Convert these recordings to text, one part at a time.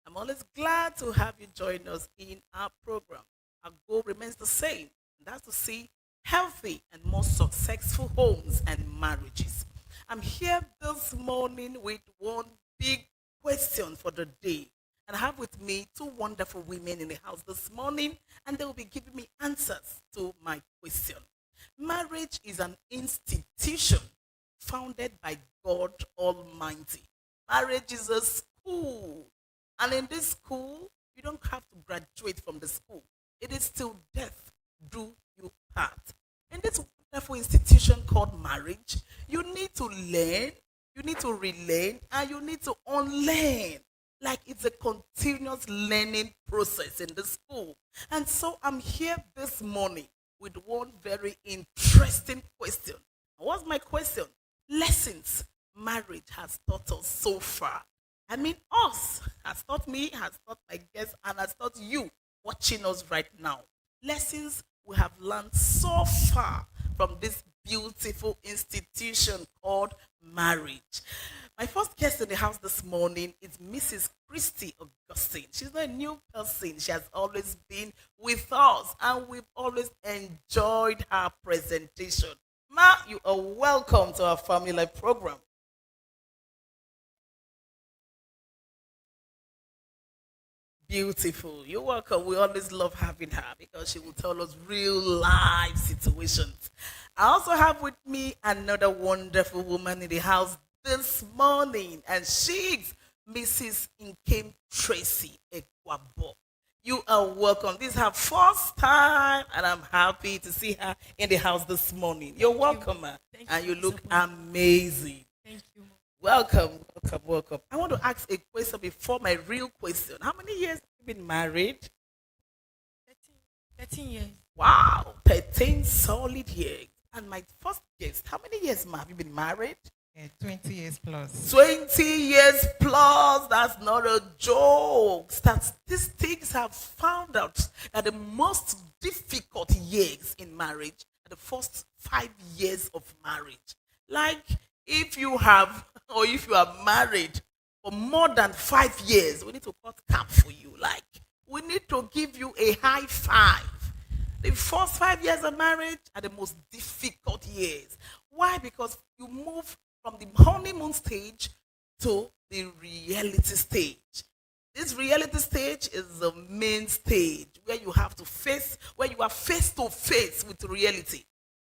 I'm always glad to have you join us in our program. Our goal remains the same, and that's to see healthy and more successful homes and marriages. I'm here this morning with one big question for the day. And I have with me two wonderful women in the house this morning, and they will be giving me answers to my question. Marriage is an institution founded by God Almighty. Marriage is a school. And in this school, you don't have to graduate from the school. It is till death do you part. In this wonderful institution called marriage, you need to learn, you need to relearn, and you need to unlearn. Like it's a continuous learning process in the school. And so I'm here this morning with one very interesting question. What's my question? Lessons marriage has taught us so far. I mean, us has taught me, has taught my guests, and has taught you watching us right now. Lessons we have learned so far from this beautiful institution called marriage. My first guest in the house this morning is Mrs. Christy Augustine. She's not a new person. She has always been with us, and we've always enjoyed her presentation. Ma, you are welcome to our Family Life program. Beautiful. You're welcome. We always love having her because she will tell us real life situations. I also have with me another wonderful woman in the house this morning, and she's Mrs. Nkem Tracy Ekwabo. You are welcome. This is her first time, and I'm happy to see her in the house this morning. You're welcome, ma. And you look amazing. Thank you. Welcome, welcome, welcome. I want to ask a question before my real question. How many years have you been married? 13 years. Wow, 13 solid years. And my first guest, how many years, ma, have you been married? 20 years plus. 20 years plus. That's not a joke. Statistics have found out that the most difficult years in marriage are the first 5 years of marriage. Like, if you have or if you are married for more than 5 years, we need to cut cap for you. Like, we need to give you a high five. The first 5 years of marriage are the most difficult years. Why? Because you move from the honeymoon stage to the reality stage. This reality stage is the main stage where you have to face, where you are face to face with reality.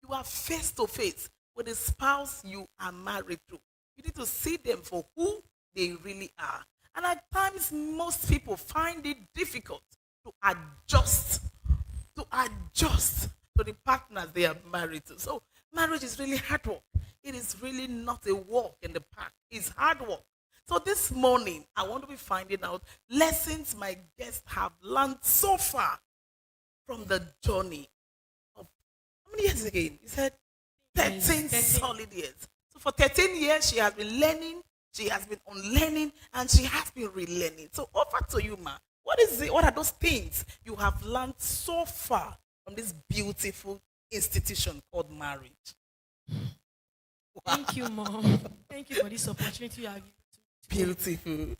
You are face to face with the spouse you are married to. You need to see them for who they really are. And at times, most people find it difficult to adjust to the partners they are married to. So marriage is really hard work. It is really not a walk in the park. It's hard work. So this morning, I want to be finding out lessons my guests have learned so far from the journey of how many years again? You said 13 solid years. So for 13 years, she has been learning, she has been unlearning, and she has been relearning. So over to you, ma. What is it? What are those things you have learned so far from this beautiful institution called marriage? Thank you, Mom. Thank you for this opportunity you have given to me. Beautiful.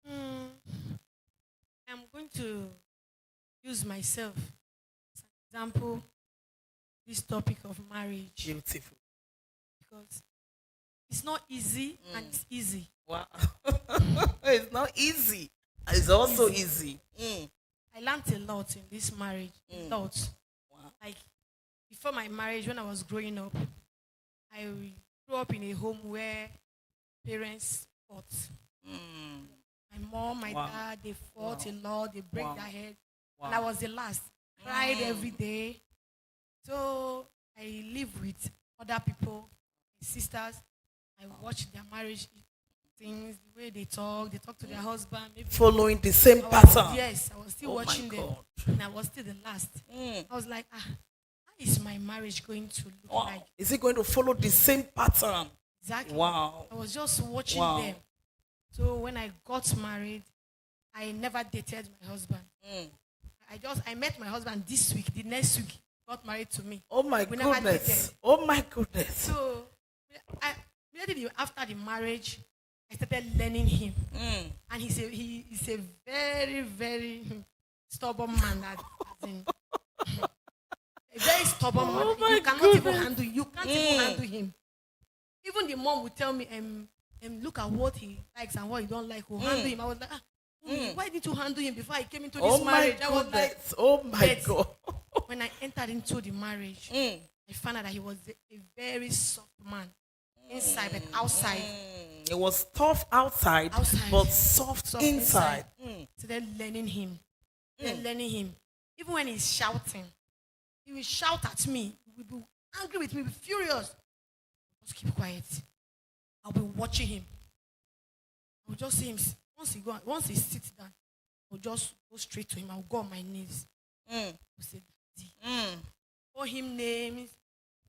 Hmm, I'm going to use myself as an example this topic of marriage Beautiful. because it's not easy and it's easy. Wow. It's not easy. It's also easy. I learned a lot in this marriage. A lot. Wow. Like before my marriage, when I was growing up, I grew up in a home where parents fought. My mom, my Wow. dad, they fought a lot. They break Wow. their head. Wow. And I was the last. Cried every day. So I live with other people, my sisters. I watch their marriage things, the way they talk to their husband. Maybe Following the same I pattern. yes, I was still Oh my watching them. God. And I was still the last. I was like, how is my marriage going to look Wow. like? Is it going to follow the same pattern? Exactly. Wow. I was just watching Wow. them. So when I got married, I never dated my husband. I met my husband this week. The next week, got married to me. Oh my We never goodness. dated. Oh my goodness. So immediately after the marriage, I started learning him. And he's a very, very stubborn man. As in, a very stubborn man. You cannot even handle. You can't even handle him. Even the mom would tell me, look at what he likes and what he don't like. Who handle him? I was like, why didn't you handle him before I came into this marriage? I was like, oh my God. When I entered into the marriage, I found out that he was a very soft man inside, but outside. It was tough outside, but soft inside. So then learning him. Even when he's shouting, he will shout at me. He will be angry with me, be furious. Just keep quiet. I'll be watching him. I'll just see him. Once he sits down, I'll just go straight to him. I'll go on my knees. I'll say, Daddy. Call him names.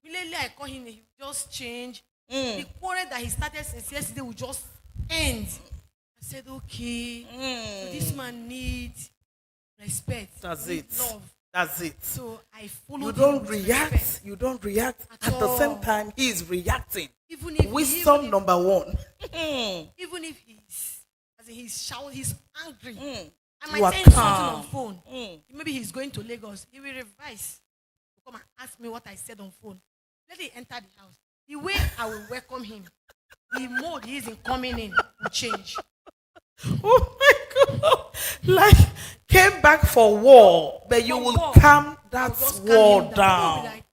Immediately I call him, he will just change. The quarrel that he started since yesterday will just end. I said, okay, so this man needs respect. That's needs it. Love. That's it. So I follow You him don't with react. respect. You don't react. At all. the same time, he is reacting. Even if Wisdom number one. even if he's shouting, he's angry. I You might are say something calm. on phone. Maybe he's going to Lagos. He will revise. Come and ask me what I said on phone. Let him enter the house. The way I will welcome him, the mode he is in coming in will change. Oh my God. Like, came back for war, but you will calm that war down. Like,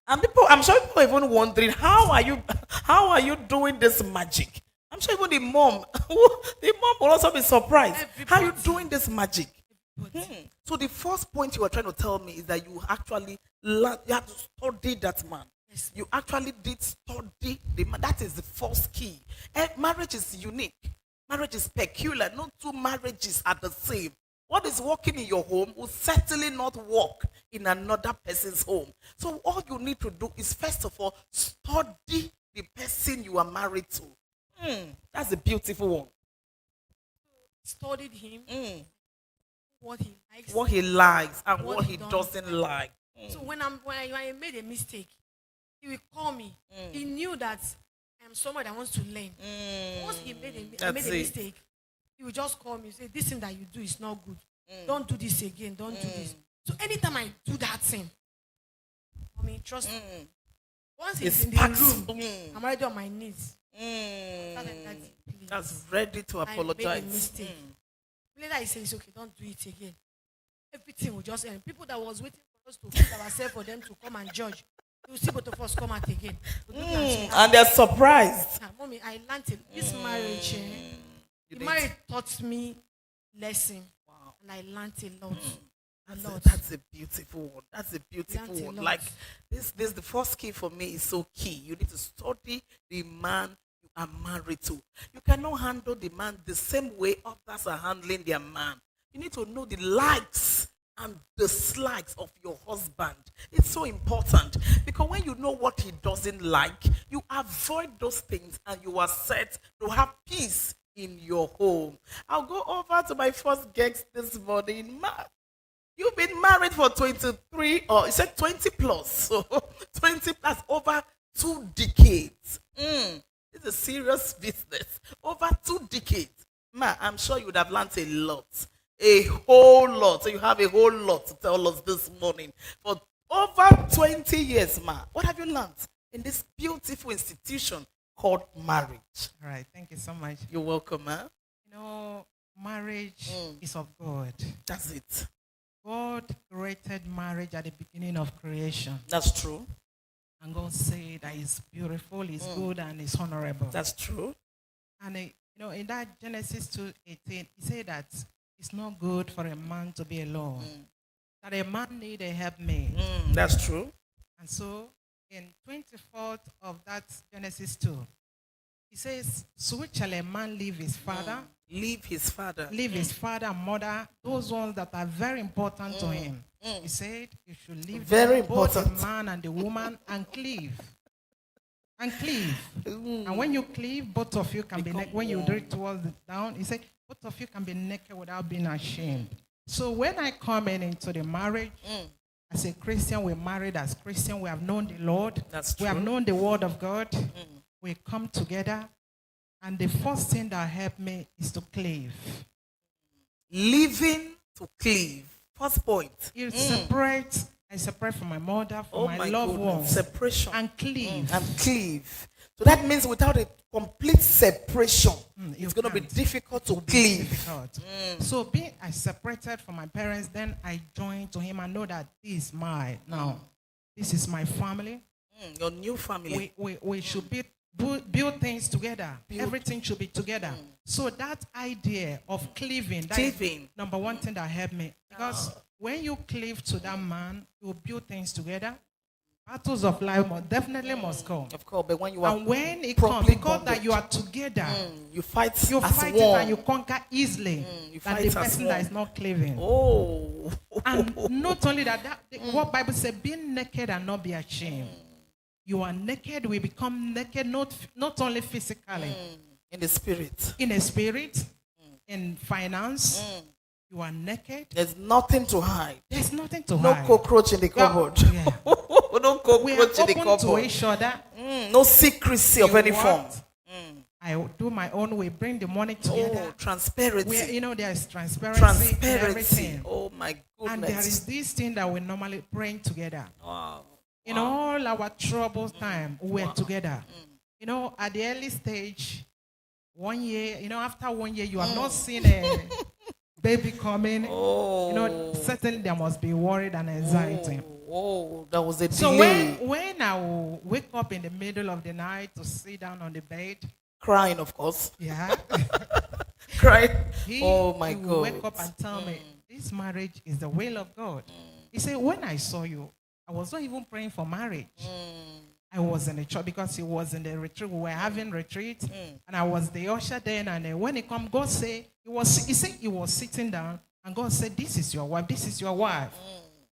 And people, I'm sure people are even wondering, how are you doing this magic? I'm sure even the mom will also be surprised. How are you doing this magic? So the first point you were trying to tell me is that you actually learned, you had to study that man. Yes. You actually did study the man. That is the first key. Marriage is unique. Marriage is peculiar. No two marriages are the same. What is working in your home will certainly not work in another person's home. So all you need to do is, first of all, study the person you are married to. That's a beautiful one. Studied him, what he likes, and what he doesn't like. So when I made a mistake, he will call me. He knew that I'm someone that wants to learn. Once I made a mistake, he will just call me and say, this thing that you do is not good. Don't do this again. Don't do this. So anytime I do that thing, I mean, trust me. Once he's in the room, I'm already on my knees. That's ready to apologize. I made a mistake. Later he says, okay, don't do it again. Everything will just end. People that was waiting for us to put ourselves for them to come and judge. You see both of us come out again. And they're surprised. Mommy, I learned it. This marriage, the marriage taught me lesson. Wow. And I learned a lot. That's a beautiful one. That's a beautiful one. Like this, the first key for me is so key. You need to study the man you are married to. You cannot handle the man the same way others are handling their man. You need to know the likes and dislikes of your husband. It's so important, because when you know what he doesn't like, you avoid those things and you are set to have peace in your home. I'll go over to my first guest this morning. You've been married for 23, or you said 20 plus, so 20 plus, over 2 decades. It's a serious business. Over 2 decades. I'm sure you would have learned a lot. A whole lot. So you have a whole lot to tell us this morning. For over 20 years, what have you learned in this beautiful institution called marriage? All right, thank you so much. You're welcome, You know, marriage is of God. That's it. God created marriage at the beginning of creation. That's true. And God said that it's beautiful, it's good, and it's honorable. That's true. And in that Genesis 2:18, he said that it's not good for a man to be alone. That a man need a helpmate. That's true. And so, in 24th of that Genesis 2, he says, so shall a man leave his father? Leave his father. Leave his father and mother, those ones that are very important to him. He said, you should leave both the man and the woman and cleave. And cleave. And when you cleave, both of you can be naked. When you do it towards the down, he said, both of you can be naked without being ashamed. So when I come into the marriage, as a Christian, we're married as Christian. We have known the Lord. That's true. We have known the word of God. We come together And the first thing that helped me is to cleave. Living to cleave. First point. You separate. I separate from my mother, from my loved ones. Separation. And cleave. And cleave. So that means without a complete separation, it's going to be difficult to cleave. So I separated from my parents, then I joined to him and know that this is mine. Now, this is my family. Your new family. We should build things together. Everything should be together. So that idea of cleaving, number one thing that helped me. Because when you cleave to that man, you build things together. Battles of life definitely must come. Of course, but when you are, and when it comes, because that you are together, you fight it and you conquer easily. You than fight the person that is not cleaving. Oh. And not only that, what Bible says, be naked and not be ashamed. You are naked, we become naked, not only physically. In the spirit. In the spirit, in finance. You are naked. There's nothing to hide. There's nothing to hide. No cockroach in the cupboard. Yeah. No cockroach in the cupboard. To each other. No secrecy of any form. I do my own way, bring the money together. Oh, transparency. There's transparency. In everything. Oh my goodness. And there is this thing that we normally bring together. Wow. In all our troubled time, we're together. At the early stage, 1 year, after 1 year, you have not seen a baby coming. Certainly there must be worry and anxiety. Oh, that was a delay. So when I will wake up in the middle of the night to sit down on the bed, crying, of course. Yeah. Crying. Oh my God. He will wake up and tell me, this marriage is the will of God. He said, when I saw you, I was not even praying for marriage. I was in the church because he was in the retreat. We were having retreat, and I was the usher then. And when he come, God said he was sitting down, and God said, "This is your wife. This is your wife."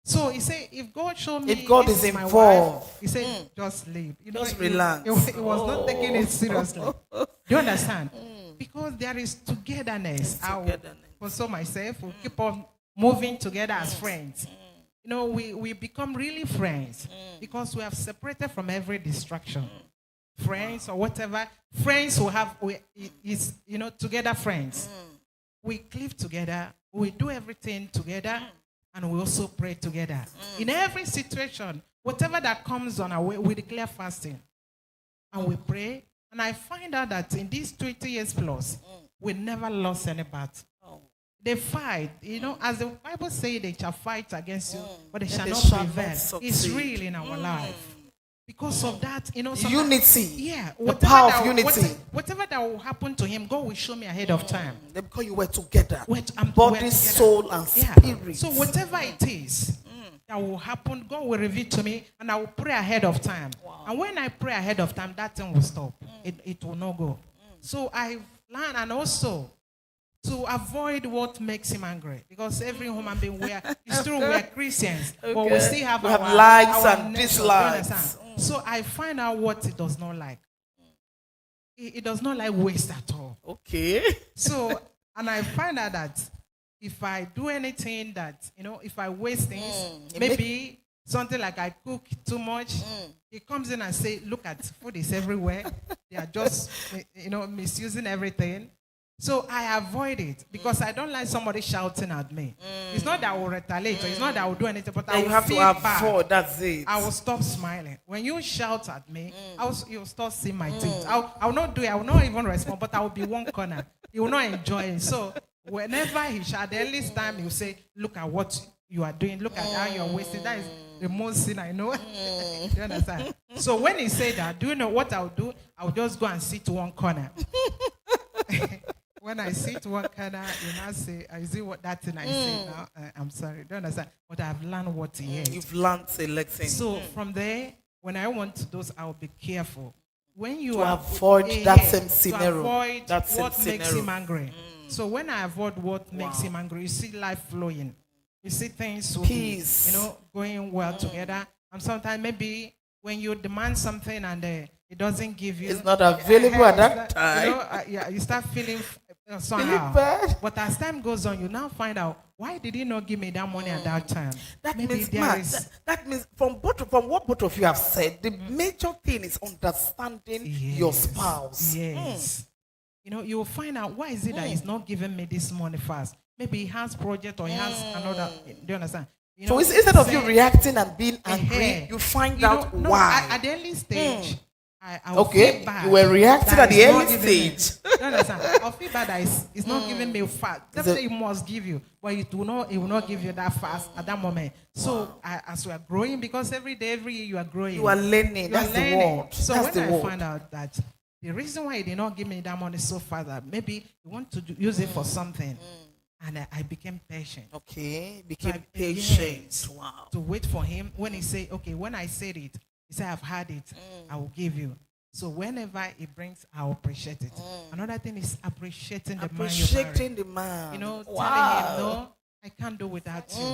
So he said, "If God showed me, if God is involved, he said, just leave. Just relax." He was not taking it seriously. Do you understand? Because there is togetherness. I will console myself. We'll keep on moving together as friends. We become really friends because we have separated from every distraction. Friends or whatever. Friends who have, together friends. We cleave together. We do everything together. And we also pray together. In every situation, whatever that comes on our way, we declare fasting. And we pray. And I find out that in these 20 years plus, we never lost any battle. They fight, as the Bible says, they shall fight against you, but they shall not prevail. It's real in our life. Because of that, unity. Yeah. The power of unity. Whatever that will happen to him, God will show me ahead of time. Because you were together. Body, soul, and spirit. So whatever it is that will happen, God will reveal to me, and I will pray ahead of time. Wow. And when I pray ahead of time, that thing will stop. It will not go. So I learn, and also to avoid what makes him angry, because every human being it's true we are Christians, but we still have our likes and dislikes. So I find out what it does not like. It does not like waste at all. Okay. So, and I find out that if I do anything that, if I waste things, maybe something like I cook too much, he comes in and say, look at food is everywhere. They are just, misusing everything. So I avoid it because I don't like somebody shouting at me. It's not that I will retaliate, or it's not that I will do anything, but I will have feel to avoid. bad. That's it. I will stop smiling. When you shout at me, you'll start seeing my teeth. I will not do it. I will not even respond, but I will be one corner. You will not enjoy it. So whenever he shout, the least time he will say, look at what you are doing. Look at how you are wasting. That is the most sin I know. Do you understand? So when he said that, do you know what I'll do? I'll just go and sit one corner. When I sit one corner, you now say, is it what that thing I say now? I'm sorry, don't understand. But I've learned what he is. You've learned a lesson. So from there, when I want to do, I'll be careful. When you avoid that same scenario, avoid what makes him angry. So when I avoid what makes him angry, you see life flowing. You see things will be, going well together. And sometimes maybe when you demand something and it doesn't give you, it's not available at that time. You start feeling somehow. But as time goes on, you now find out, why did he not give me that money at that time? That means from what both of you have said, the major thing is understanding your spouse. Yes. you will find out why is it that he's not giving me this money fast. Maybe he has project or he has another. Do you understand? So instead of you reacting and being angry, you find out why. At the early stage, I will feel bad. You were reacting at the early stage. Do you understand? I'll feel bad that it's not giving me fast. Definitely, it must give you, but it will not give you that fast at that moment. So as we are growing, because every day, every year you are growing. You are learning. That's the word. So when I find out that the reason why he did not give me that money so far, that maybe you want to use it for something. And I became patient. Okay, became patient. Yes, Wow. to wait for him. When he say, okay, when I said it, he said, I've had it. I will give you. So whenever he brings, I'll appreciate it. Another thing is appreciating the man you marry. Appreciating the man. Telling him, no, I can't do without you.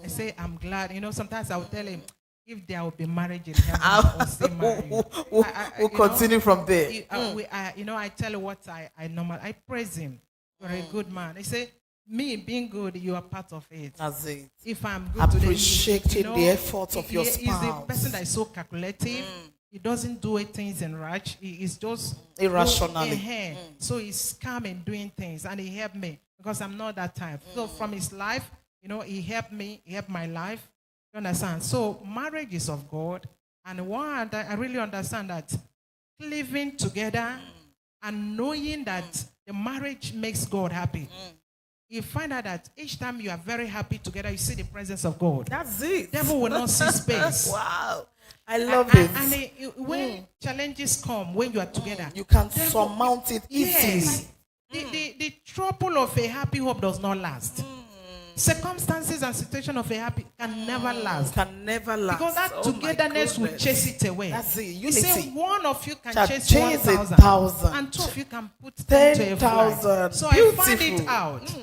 I say, I'm glad. Sometimes I'll tell him, if there will be marriage in heaven, I'll still marry you. We'll continue from there. I tell you what I praise him. You're a good man. I say, me being good, you are part of it. That's it. If I'm good appreciating the efforts of your spouse. He's the person that is so calculative. He doesn't do things in rush. He is just irrationally. So he's calm in doing things, and he helped me because I'm not that type. So from his life, he helped me. He helped my life. You understand? So marriage is of God, and one I really understand that living together and knowing that the marriage makes God happy. You find out that each time you are very happy together, you see the presence of God. That's it. Devil will not see space. Wow. I love it. And when challenges come, when you are together, you can surmount it easily. Yes. The trouble of a happy home does not last. Circumstances and situation of a happy can never last. Can never last. Because that togetherness will chase it away. That's it. Unity. You say one of you can chase 1,000. and two of you can put 10,000. So beautiful. I find it out.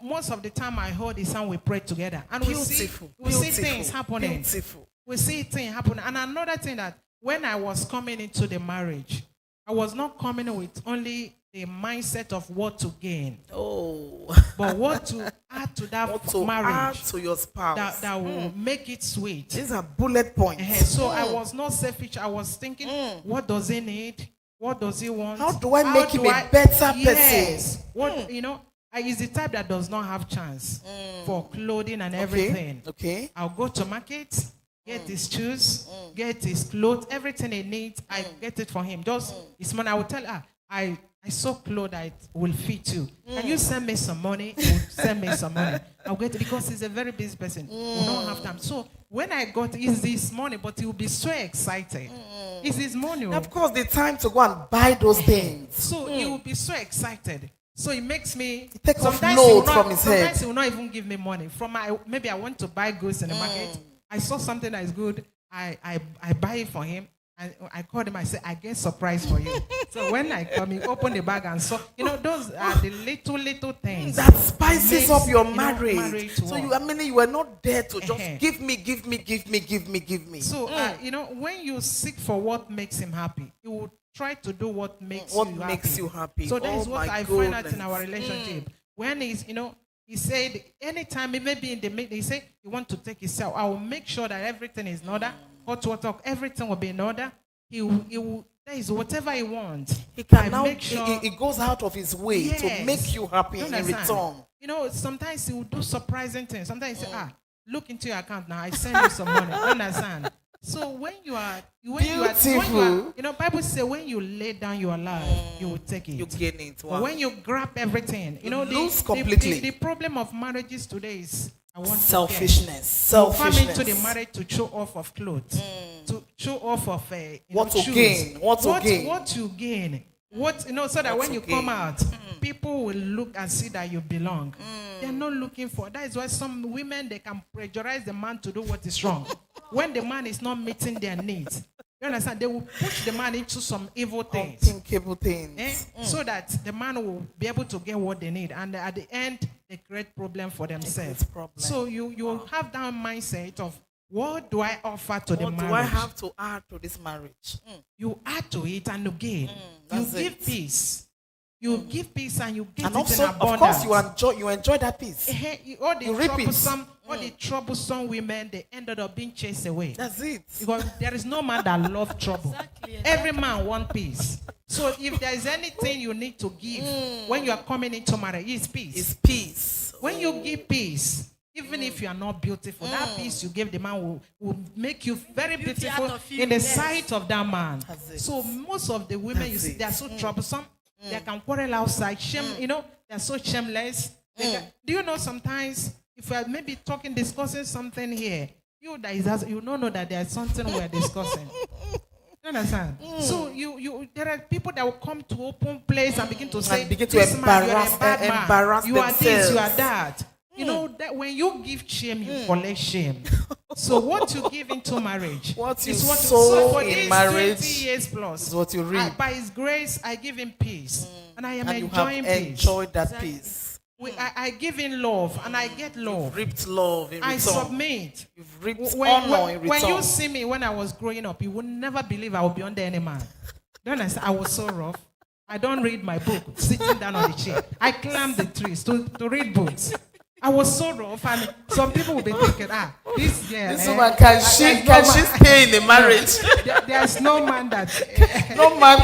Most of the time I hold the sound, we pray together. And we see things happening. Beautiful. We see things happening. And another thing that when I was coming into the marriage, I was not coming with only the mindset of what to gain. But what to add to that marriage. Add to your spouse. That will make it sweet. These are bullet points. So I was not selfish. I was thinking, what does he need? What does he want? How do I make him a better person? What, he's the type that does not have chance for clothing and everything. Okay. I'll go to market, get his shoes, get his clothes, everything he needs. I get it for him. Just his money. I will tell her, I saw clothes that will fit you. Can you send me some money? He will send me some money. I'll get it because he's a very busy person. We don't have time. So when I got his money, but he will be so excited. It's his money. Of course, the time to go and buy those things. So he will be so excited. So it makes me. He takes off load from his head. Sometimes he will not even give me money. Maybe I want to buy goods in the market. I saw something that is good. I buy it for him. And I called him. I said, I get surprise for you. So when I come, he opened the bag and saw. those are the little things that spices up your marriage. So you were not there to just give me. So when you seek for what makes him happy, you will try to do what makes you happy. So that is what I find out in our relationship. When he said anytime, maybe in the meeting, he said he want to take his cell. I will make sure that everything is in order. Hot water, everything will be in order. He will that is whatever he wants. He can now make sure he goes out of his way to make you happy in return. Sometimes he will do surprising things. Sometimes he say, look into your account now. I send you some money. Understand? So when you are, Bible says when you lay down your life, you will take it. You gain it. Wow. But when you grab everything, lose completely. The problem of marriages today is selfishness. Selfishness. Come into the marriage to show off of clothes, to show off of what to shoes. Gain. What you gain. So that when you come out, people will look and see that you belong. They're not looking for. That is why some women, they can pressurize the man to do what is wrong. When the man is not meeting their needs, you understand? They will push the man into some evil things. Unthinkable things. So that the man will be able to get what they need. And at the end, they create problem for themselves. So you have that mindset of, what do I offer to the marriage? What do I have to add to this marriage? You add to it and you gain. You give peace. You give peace and you get it in abundance. Of course, you enjoy that peace. All the troublesome women, they ended up being chased away. That's it. Because there is no man that loves trouble. Exactly. Every man wants peace. So if there is anything you need to give when you are coming into marriage, it's peace. It's peace. When you give peace, even if you are not beautiful, that peace you give the man will make you very beautiful in the sight of that man. So most of the women, you see, they are so troublesome. They can quarrel outside. Shame, they're so shameless. Do you know sometimes if we are maybe discussing something here, you don't know that there's something we're discussing. You understand? So there are people that will come to open place and begin to say, this man, you are a bad man. You are this, you are that. You know that when you give shame, you collect shame. So what you give into marriage, what you is what sow for in marriage 20 years plus, is what you reap. By His grace, I give him peace, and I am and enjoying you have peace. enjoyed that peace. I give in love, and I get love. You've reaped love in return. I submit. You've reaped honor in return. When you see me when I was growing up, you would never believe I would be under any man. Don't understand? I was so rough. I don't read my book sitting down on the chair. I climb the trees to read books. I was so rough, and some people will be thinking, this woman, can she stay in a marriage? There's no man that no man.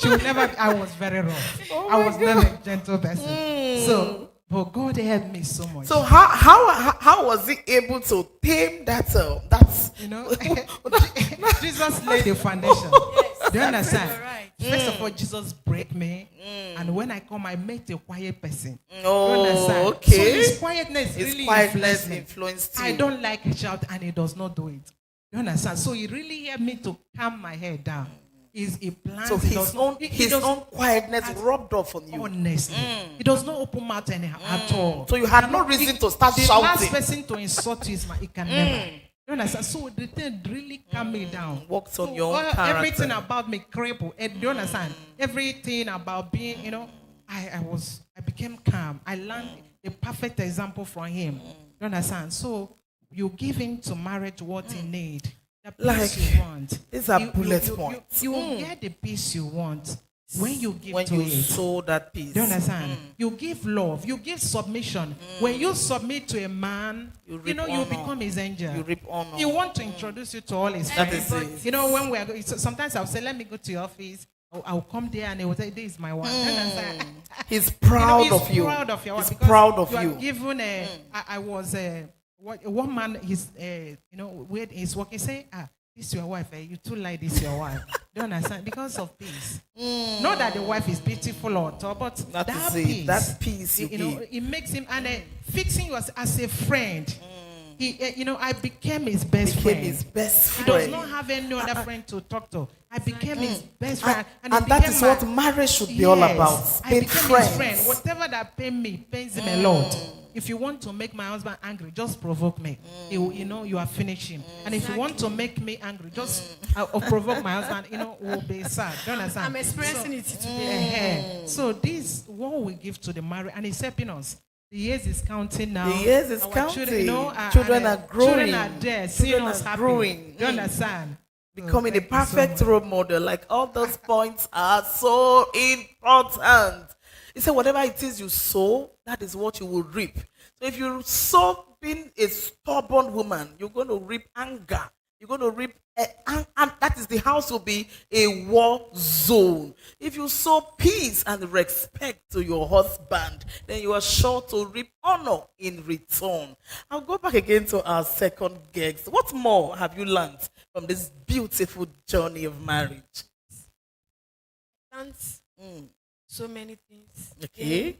She would never. I was very rough. I was never a gentle person. So, but God helped me so much. So how was he able to tame that? Jesus laid the foundation. Yes, do you understand? Right. First of all, Jesus break me, and when I come, I make a quiet person. Oh, you understand? okay. So his quietness really influenced you. I don't like a shout, and he does not do it. You understand? So he really helped me to calm my head down. He plans. So his own quietness rubbed off on you. Honestly, he does not open mouth anyhow at all. So you had no reason to start shouting. The last person to insult you is he can never. You understand? So the thing really calmed me down. Worked on your own character. Everything about me crippled. Do you understand? Everything about being, I became calm. I learned a perfect example from him. You understand? So you give him to marriage what he need. The peace you want. These are bullet points. You will get the peace you want when you give when to you it. sow that peace. Do you understand? You give love. You give submission. When you submit to a man, you become his angel. You reap honor. He want to introduce you to all his friends. When we are going, sometimes I'll say, let me go to your office. I'll come there and he will say, this is my wife. He's proud of you. He's proud of your wife. He's proud of you. Given I was one man. Where he's working, say, this is your wife. You too like this your wife. Do you understand? Because of peace. Not that the wife is beautiful or tall, but that peace. That peace you give. It makes him fixing you as a friend. I became his best friend. His best friend. He does not have any other friend to talk to. I became his best friend. And that is what marriage should be all about. I became his friend. Whatever that pains him a lot. If you want to make my husband angry, just provoke me. You are finishing. And if you want to make me angry, just provoke my husband. We'll be sad. Do you understand? I'm experiencing it today. So this what we give to the married, and he's helping us. The years is counting now. The years is counting. Children are growing. Children are there. Seeing us growing. Do you understand? Becoming a perfect role model. Like all those points are so important. He said, whatever it is you sow, that is what you will reap. So if you sow being a stubborn woman, you're going to reap anger. You're going to reap, and that is the house will be a war zone. If you sow peace and respect to your husband, then you are sure to reap honor in return. I'll go back again to our second guest. What more have you learned from this beautiful journey of marriage? So many things. Okay.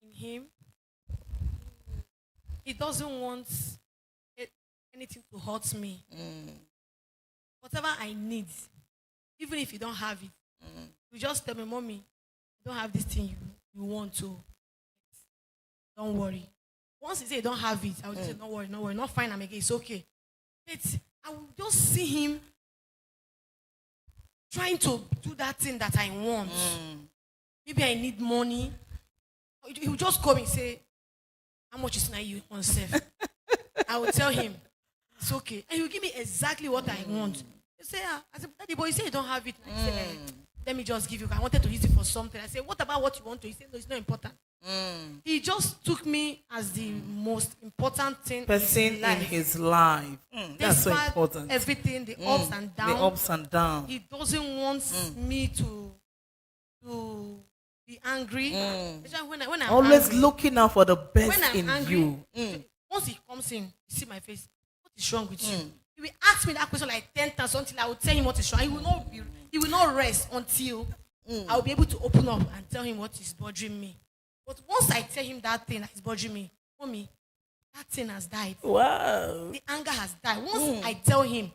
In him. He doesn't want anything to hurt me. Whatever I need, even if you don't have it, you just tell me, Mommy, you don't have this thing you want to. Don't worry. Once you say you don't have it, I will say, don't worry, not fine, I'm again, it's okay. But I will just see him trying to do that thing that I want. Maybe I need money. He will just come and say, how much is now you on self? I will tell him, it's okay. And he will give me exactly what I want. He say, I said, Daddy, boy, you say you don't have it. I say, let me just give you. I wanted to use it for something. I say, what about what you want to? He said, no, it's not important. He just took me as the most important thing Person in his life. in his life. That's so Despite important. everything, the ups and downs. The ups and downs. He doesn't want me to be angry. Especially when I'm Always angry. looking out for the best When I'm in angry, you. once he comes in, you see my face. What is wrong with you? He will ask me that question like 10 times until I will tell him what is wrong. He will not rest until I will be able to open up and tell him what is bothering me. But once I tell him that thing that is bothering me, mommy, that thing has died. Wow. The anger has died. Once I tell him,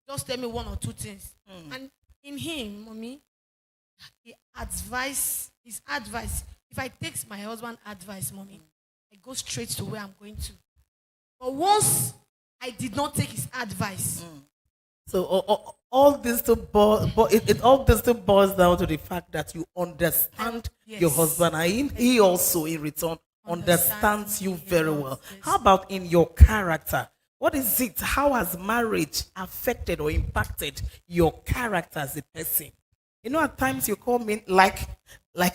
just tell me one or two things. And in him, mommy, his advice, if I take my husband's advice, mommy, I go straight to where I'm going to. But once I did not take his advice. So all this to all this to boils down to the fact that you understand Yes. your husband, and he also in return understands you very well. How about in your character? What is it? How has marriage affected or impacted your character as a person? You know, at times you come in like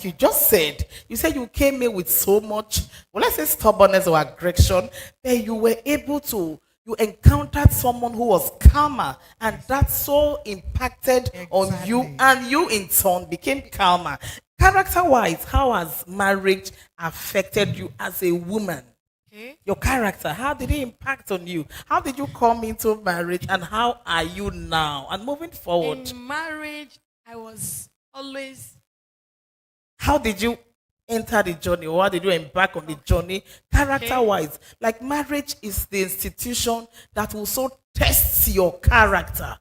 you just said. You said you came in with so much, well, let's say stubbornness or aggression, that you were able to. You encountered someone who was calmer, and that so impacted on you, and you in turn became calmer. Character-wise, how has marriage affected you as a woman? Okay. Your character, how did it impact on you? How did you come into marriage, and how are you now? And moving forward, In marriage, I was always. how did you enter the journey, or how did you embark on the journey character-wise? Like, marriage is the institution that will so test your character.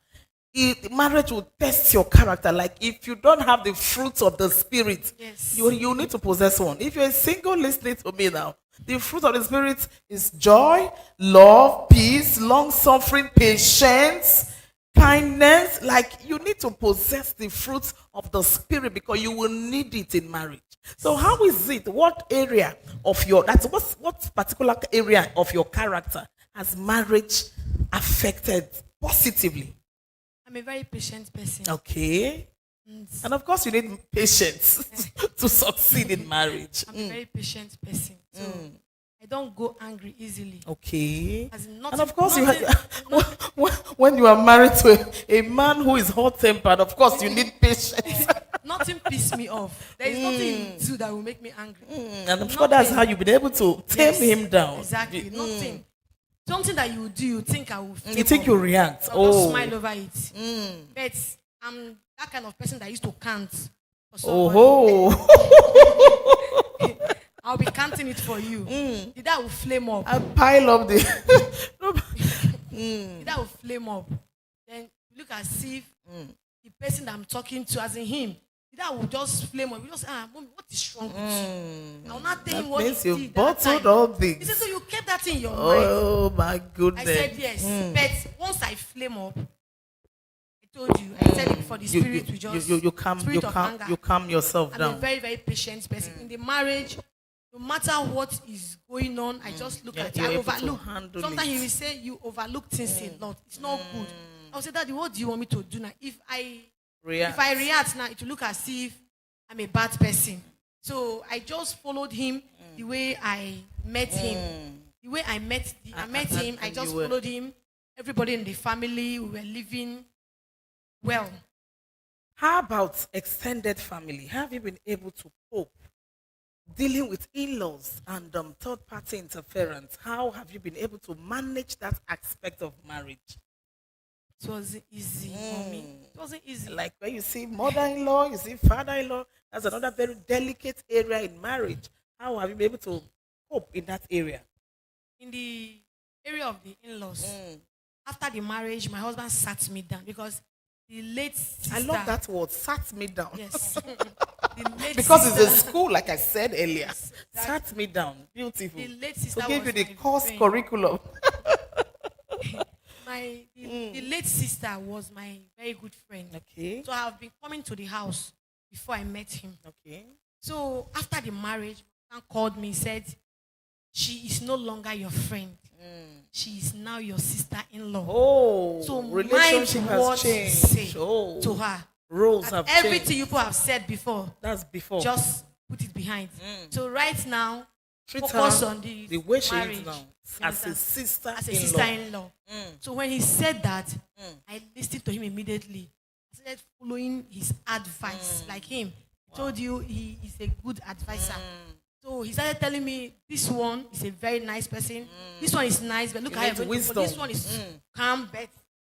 Marriage will test your character. Like, if you don't have the fruits of the spirit, Yes. you need to possess one. If you're single, listening to me now, the fruit of the spirit is joy, love, peace, long-suffering, patience, kindness. Like, you need to possess the fruits of the spirit, because you will need it in marriage. So how is it? What area of what particular area of your character has marriage affected positively? I'm a very patient person. Okay. And of course you need patience to succeed in marriage. I'm a very patient person. So I don't go angry easily. Okay. As in And nothing- of course nothing- when you are married to a man who is hot-tempered, of course you need patience. Nothing pisses me off. There is nothing you do that will make me angry. And I'm sure that's how you've been able to tame Yes, him down. Exactly. Nothing. Something that you do, you think I will feel. You think you react. I'll just Oh. smile over it. But I'm that kind of person that used to count for somebody. Oh. I'll be counting it for you. The that will flame up. I pile up the The that will flame up. Then you look as if the person that I'm talking to, as in him, the that will just flame up. You just mommy, what is wrong with you? I'll not tell him That what means he you did that bottled time. all He things. said, so you kept that in your mind. Oh my I goodness. said yes. But once I flame up, I told you, I said it for the spirit to just you spirit of anger. calm yourself I'm down. a very, very patient person. In the marriage, no matter what is going on, I just look at it. You're I able to overlook. handle Sometimes it. he will say you overlook things a lot. It's not good. I'll say, Daddy, what do you want me to do now? If I react now, it will look as if I'm a bad person. So I just followed him the way I met him. The way I met him, I just followed him. Everybody in the family, we were living well. How about extended family? Have you been able to cope dealing with in-laws and third-party interference? How have you been able to manage that aspect of marriage? It wasn't easy for me. It wasn't easy. Like when you see mother-in-law, you see father-in-law, that's another very delicate area in marriage. How have you been able to cope in that area? In the area of the in-laws, after the marriage, my husband sat me down because the late sister. I love that word, sat me down. Yes. The late Because sister, it's a school, like I said earlier. Yes, sat me down. Beautiful. the late sister To give you was the my course friend. curriculum. The late sister was my very good friend. Okay. So I have been coming to the house before I met him. Okay. So after the marriage, my man called me, said, she is no longer your friend. She is now your sister-in-law. Oh, So relationship mind has what to changed. say Oh, to her. roles And have everything changed. you people have said before, That's before. just put it behind. behind. So right now, Treat focus her on the way she marriage. is now, You as a understand? sister As a in law. sister-in-law. So when he said that, I listened to him immediately. I started following his advice, like him. Told you he is a good advisor. So he started telling me, this one is a very nice person. This one is nice, but look You at need her. wisdom. This one is calm, but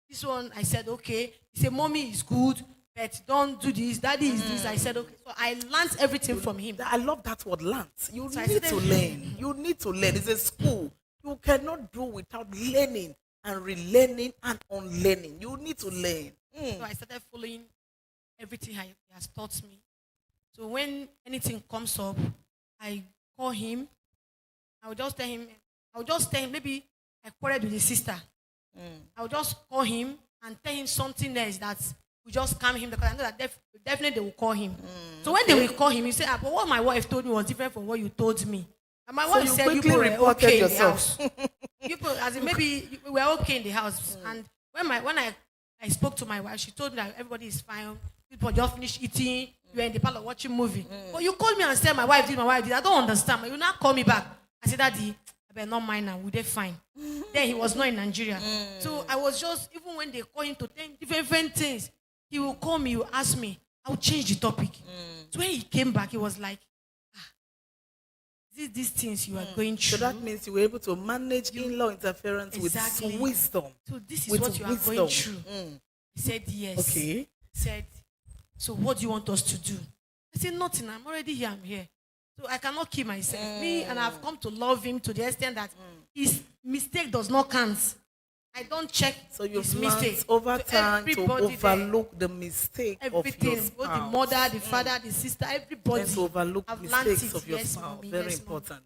this one, I said, okay. He said, mommy is good, but don't do this. Daddy is this. I said, okay. So I learned everything from him. I love that word, learn. You So I need to started- learn. You need to learn. It's a school. You cannot do without learning and relearning and unlearning. You need to learn. So I started following everything he has taught me. So when anything comes up, I call him. I will just tell him, maybe I quarreled with his sister. I will just call him and tell him something else that will just calm him, because I know that definitely they will call him. So when they will call him, he say, but what my wife told me was different from what you told me. And my wife you said you quickly were reported okay yourself. in the house. People, as in maybe we were okay in the house. And when I spoke to my wife, she told me that everybody is fine. People just finished eating. You were in the parlor watching movie. But you called me and said my wife did. I don't understand. But you now call me back. I said, Daddy, I better not mind now. We did fine. Then he was not in Nigeria. So I was just, even when they call him to tell different things, he will call me, he will ask me. I will change the topic. So when he came back, he was like, these things you are going through. So that means you were able to manage in-law interference Exactly. with wisdom. So this is With what you are wisdom. going through. He said, yes. Okay. He said, so what do you want us to do? I said, nothing. I'm already here. I'm here. So I cannot keep myself. Me, and I've come to love him to the extent that his mistake does not count. I don't check So you've his learned mistake. over So time to everybody there, overlook the mistake of your everything, spouse. both the mother, the father, the sister, everybody. Learn to overlook I've learned mistakes it. of your Yes, spouse. mommy, Very yes, mommy. important.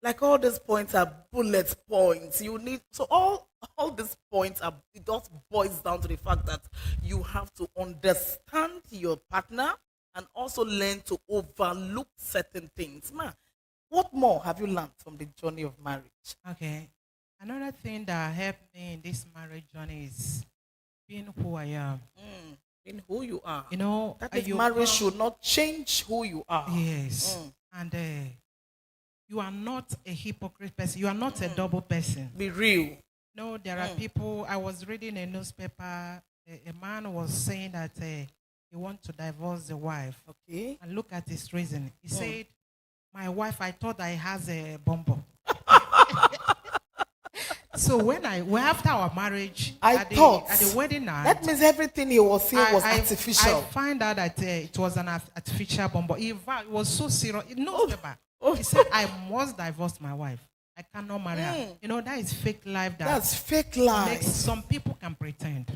Like all these points are bullet points. You need so all these points are, it just boils down to the fact that you have to understand your partner and also learn to overlook certain things. Man, what more have you learned from the journey of marriage? Okay. Another thing that helped me in this marriage journey is being who I am. In who you are. You know, That is, you marriage come- should not change who you are. Yes. And you are not a hypocrite person. You are not a double person. Be real. No, there are people. I was reading a newspaper. A man was saying that he wants to divorce the wife. Okay. And look at his reason. He said, my wife, I thought I has a bumbo. So after our marriage, at the wedding night, That means everything he was saying was I artificial. find out that it was an artificial bumbo. It was so serious. Newspaper. He said, I must divorce my wife. I cannot marry her. You know, that is fake life. That's fake life. Some people can pretend.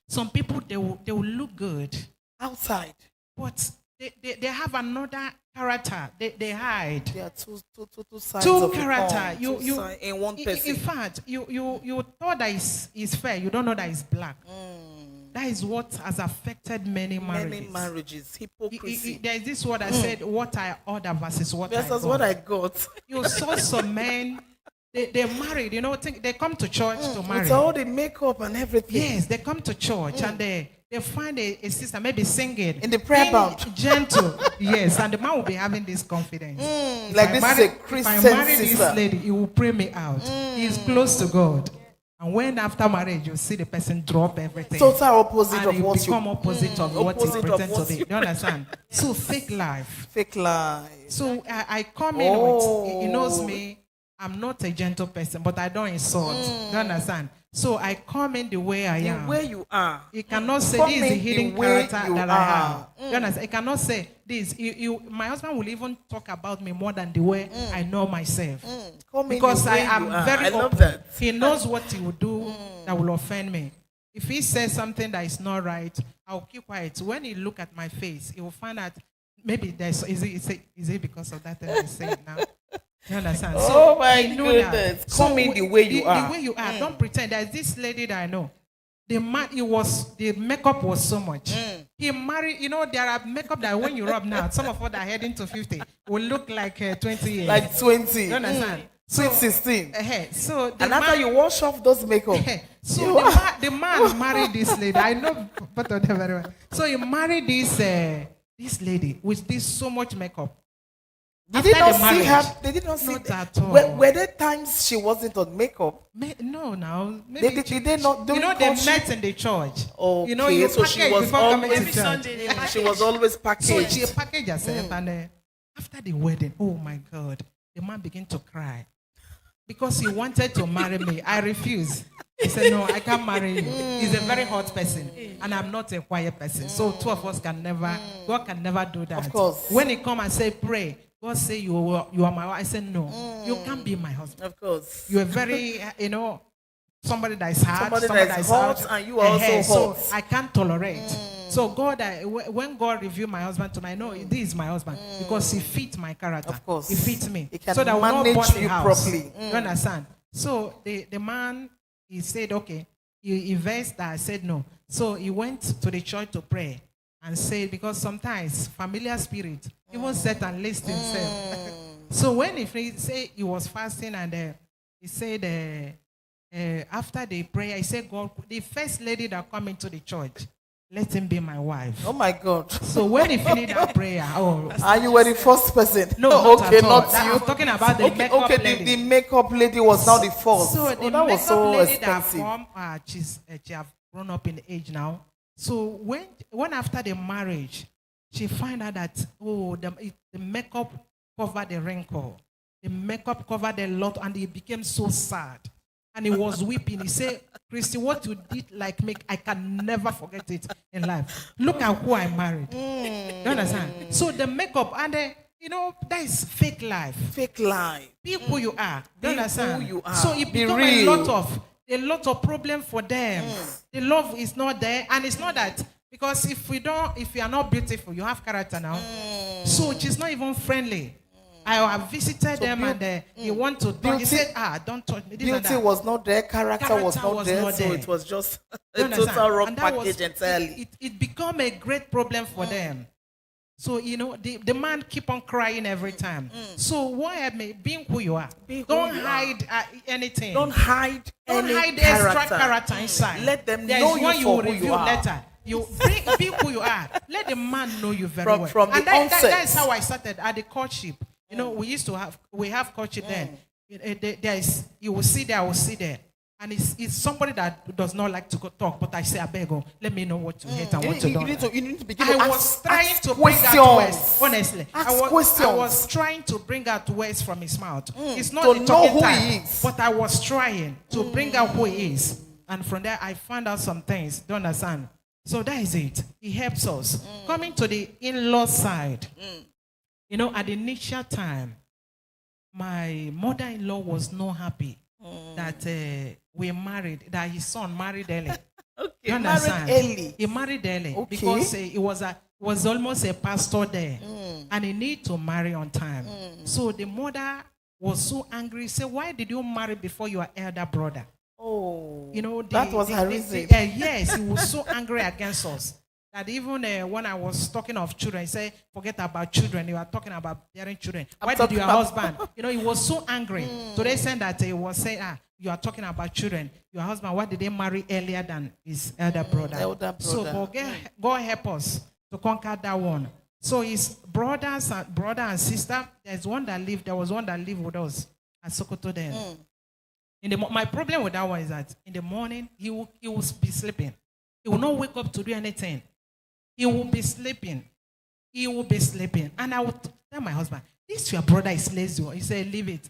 Some people, they will look good. Outside. But they have another character. They hide. There are two sides Two of character. the coin. Two sides in one person. In fact, you thought that is fair. You don't know that it's black. That is what has affected many marriages. Many marriages. Hypocrisy. There is this word that said, what I order versus what I That's got. what I got. You saw some men, they married, they come to church to marry. With all the makeup and everything. Yes, they come to church and they find a sister maybe singing. In the prayer band. Gentle. Yes, and the man will be having this confidence. Like this is a Christian If I marry sister. this lady, he will pray me out. He is close to God. And when after marriage, you see the person drop everything. Total opposite and of you what you... become opposite of what he opposite of pretends to what be. you You understand? So fake life. Fake life. So I come in with, he knows me, I'm not a gentle person, but I don't insult. You understand? So I come in the way I am. The way you are. He cannot say Come this is the in hidden the way character you that are. I have. You understand? He cannot say this. My husband will even talk about me more than the way I know myself. Come in Because the I way am you are. very I love open. that. He knows what he will do that will offend me. If he says something that is not right, I'll keep quiet. When he look at my face, he will find out maybe is it because of that thing I say now? You understand? Oh my I know that. goodness. Come in the way you are. The way you are. Don't pretend. There's this lady that I know. The makeup was so much. He married, there are makeup that when you rub now, some of us that are heading to 50 will look like 20 years. Like 20. You understand? Sweet 16. So And after you wash off those makeup. so the man married this lady. I know both of them very well. So he married this this lady with this so much makeup. Did they After not the see marriage, her? They did not see not the- at all. Were there times she wasn't on makeup? No, now. Maybe Did they not? you during know, they courtship? met in the church. Okay, You know, you so she package was before coming always to Every church. Sunday, they She was always So packaged. she packaged herself, and after the wedding, oh my God, the man began to cry because he wanted to marry me. I refused. He said, "No, I can't marry you. He's a very hot person, and I'm not a quiet person. So two of us can never, God can never do that. Of course. When he come and say pray, God say you are my wife. I said no, you can't be my husband. Of course. You're very, somebody that is hard, Somebody somebody that is out, hot, and you are also So hot. I can't tolerate. So when God revealed my husband to me, I know this is my husband because he fits my character. Of course. He fits me. He can so that will not manage burn the you house. properly. You understand? So the man, he said, okay, he versed that. I said no. So he went to the church to pray and said, because sometimes familiar spirit, even Satan list himself. So when he said he was fasting and he said, after the prayer, he said, God, the first lady that come into the church, let him be my wife. Oh my God. So when he finished that prayer, And you were the first person. no, not okay, at all. not That- you. I'm talking about the Okay, makeup okay. lady. The makeup lady was now the first. So the that makeup was so lady expensive. that come, she have grown up in age now. So when after the marriage, she find out that the makeup covered the wrinkle, the makeup covered a lot, and he became so sad, and he was weeping. He said, "Christy, what you did like me, I can never forget it in life. Look at who I married." You understand? So the makeup and that is fake life. Fake life. Be who you are. Be You understand? who you are. So it Be becomes real. a lot of problem for them. The love is not there, and it's not that because if you are not beautiful, you have character now. So she's not even friendly. I have visited them and you want to talk. He said, don't touch me. This and Beauty that. was not there. Character was Character not was there. not So there. it was just You a understand? total wrong And that package entirely. It become a great problem for them. So, the man keep on crying every time. So what help me? Being who you are. Don't hide anything. Don't hide Don't any hide character. extra character inside. Let them There know is you one for you will who you reveal are. later. You be who you are. Let the man know you very well. From and the that onset. is how I started at the courtship. We have courtship then. You will see there, I will see there. And it's somebody that does not like to go talk, but I say, I beg you, let me know what to hate and what to You don't. need to begin I to was ask, trying ask to bring out words. questions. Honestly, Ask I questions. was trying to bring out words from his mouth. It's not To the know talking who type, he is. but I was trying to bring out who he is. And from there, I found out some things. Do you understand? So that is it. He helps us. Coming to the in-law side, at the initial time, my mother-in-law was not happy that we married, that his son married early. Okay, You understand? married early. He married early Okay. because he was almost a pastor there, and he need to marry on time. So the mother was so angry. Said, "Why did you marry before your elder brother?" Oh, The- that was the- her the- reason. Yes, he was so angry against us that even when I was talking of children, he said, "Forget about children. You are talking about bearing children. Why did your husband?" He was so angry. So they said that he was saying, "You are talking about children. Your husband, why did they marry earlier than his elder brother?" Elder So brother. God help us to conquer that one. So his brother and sister, there was one that lived with us at Sokoto then. My problem with that one is that in the morning he will be sleeping. He will not wake up to do anything. He will be sleeping. And I would tell my husband, "This your brother is lazy." He said, "Leave it."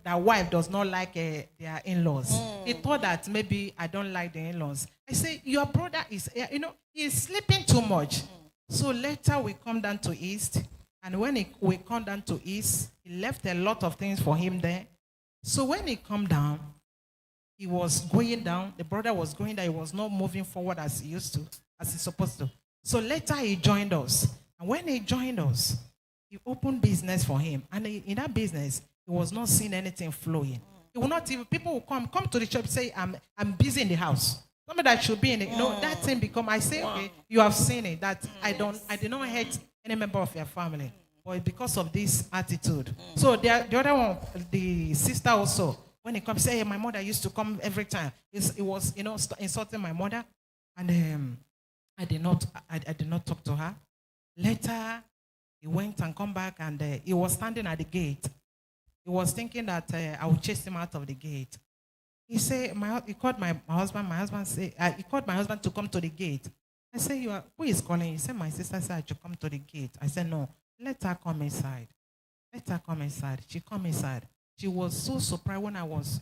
That wife does not like their in-laws. He thought that maybe I don't like the in-laws. I say, "Your brother is, he's sleeping too much." So later we come down to East. And when we come down to East, he left a lot of things for him there. So when he come down, he was going down. The brother was going down. He was not moving forward as he used to, as he's supposed to. So later he joined us. And when he joined us, he opened business for him. And in that business, he was not seeing anything flowing. He will not even, people will come to the church, say, I'm busy in the house. Somebody that should be in it. That thing become, I say, okay, you have seen it. That I did not hate any member of your family. But because of this attitude. So the other one, the sister also, when he comes, say, "Hey, my mother used to come every time." It was, insulting my mother. And I did not talk to her. Later, he went and come back, and he was standing at the gate. He was thinking that I would chase him out of the gate. He said, he called my husband. My husband said, he called my husband to come to the gate. I said, who is calling? He said, my sister said I should come to the gate. I said, no, let her come inside. Let her come inside. She come inside. She was so surprised when I was,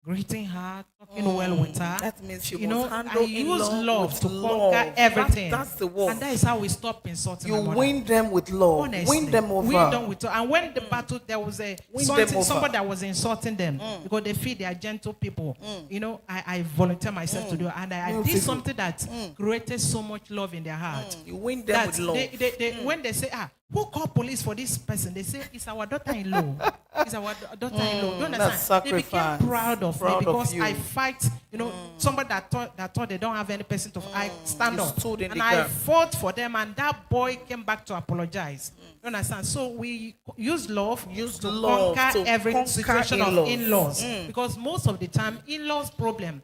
greeting her, talking well with her. That means she was I use love to conquer everything. That's the word. And that is how we stop insulting You my mother. win them with love. Honestly, win them over. Win them with love. And when the battle, there was somebody that was insulting them because they feel they are gentle people. I volunteer myself to do it. And I did something that created so much love in their heart. You win them with love. When they say, who called police for this person? They say, it's our daughter-in-law. It's our daughter-in-law. Do you understand? They became proud of me because I fight, somebody that thought they don't have any person to I stand up. And I fought for them, and that boy came back to apologize. You understand? So we use love to conquer every situation of in-laws. Because most of the time, in-laws problem,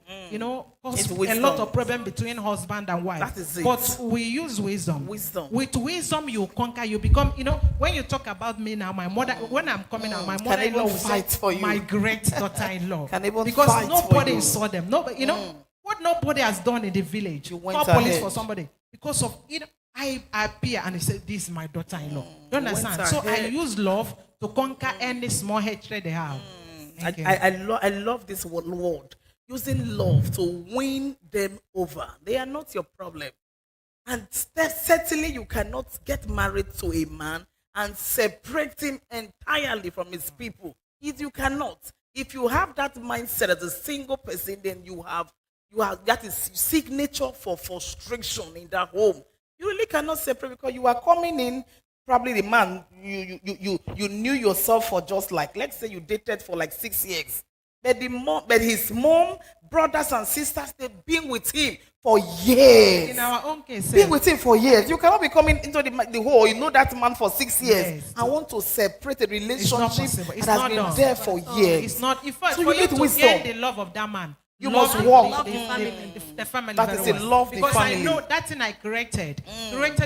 cause a lot of problem between husband and wife. That is it. But we use wisdom. With wisdom, you conquer, you become, when you talk about me now, my mother, when I'm coming out, my mother-in-law will fight say, for you. my great daughter-in-law. Because fight nobody saw them. Nobody, what nobody has done in the village. You call police for somebody. Because of I appear and they say, this is my daughter-in-law. You understand? So I use love to conquer any small hatred they have. I love this word. Using love to win them over. They are not your problem. And certainly you cannot get married to a man and separate him entirely from his people. If you cannot. If you have that mindset as a single person, then you have that is signature for frustration in that home. You really cannot separate because you are coming in, probably the man, you knew yourself for just like, let's say you dated for like 6 years. But his mom, brothers and sisters, they've been with him for years. In our own case. Been with him for years. You cannot be coming into the hole. You know that man for 6 years. Yes. I want to separate a relationship It's that has not been done. there for years. It's not. In fact, So for you you need to wisdom. gain the love of that man, You must love walk. the family That very is a well. love the because family. I know that thing I created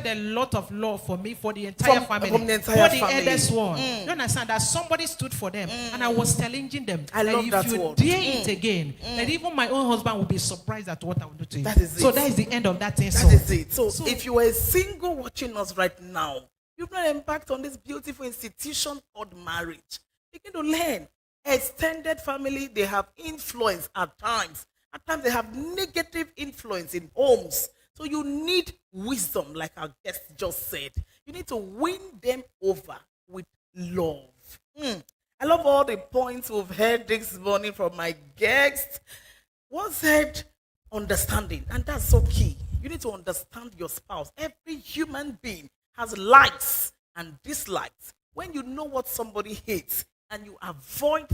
a lot of love for me, for the entire family, from the entire for the family. eldest one. You understand that somebody stood for them, and I was challenging them. I love if that you word. dare it again, that even my own husband will be surprised at what I will do to you. That is it. So that is the end of that thing. That is it. So if you are a single watching us right now, you've not embarked on this beautiful institution called marriage. Begin to learn. Extended family, they have influence at times. At times they have negative influence in homes. So you need wisdom, like our guest just said. You need to win them over with love. I love all the points we've heard this morning from my guests. One said understanding, and that's so key. You need to understand your spouse. Every human being has likes and dislikes. When you know what somebody hates and you avoid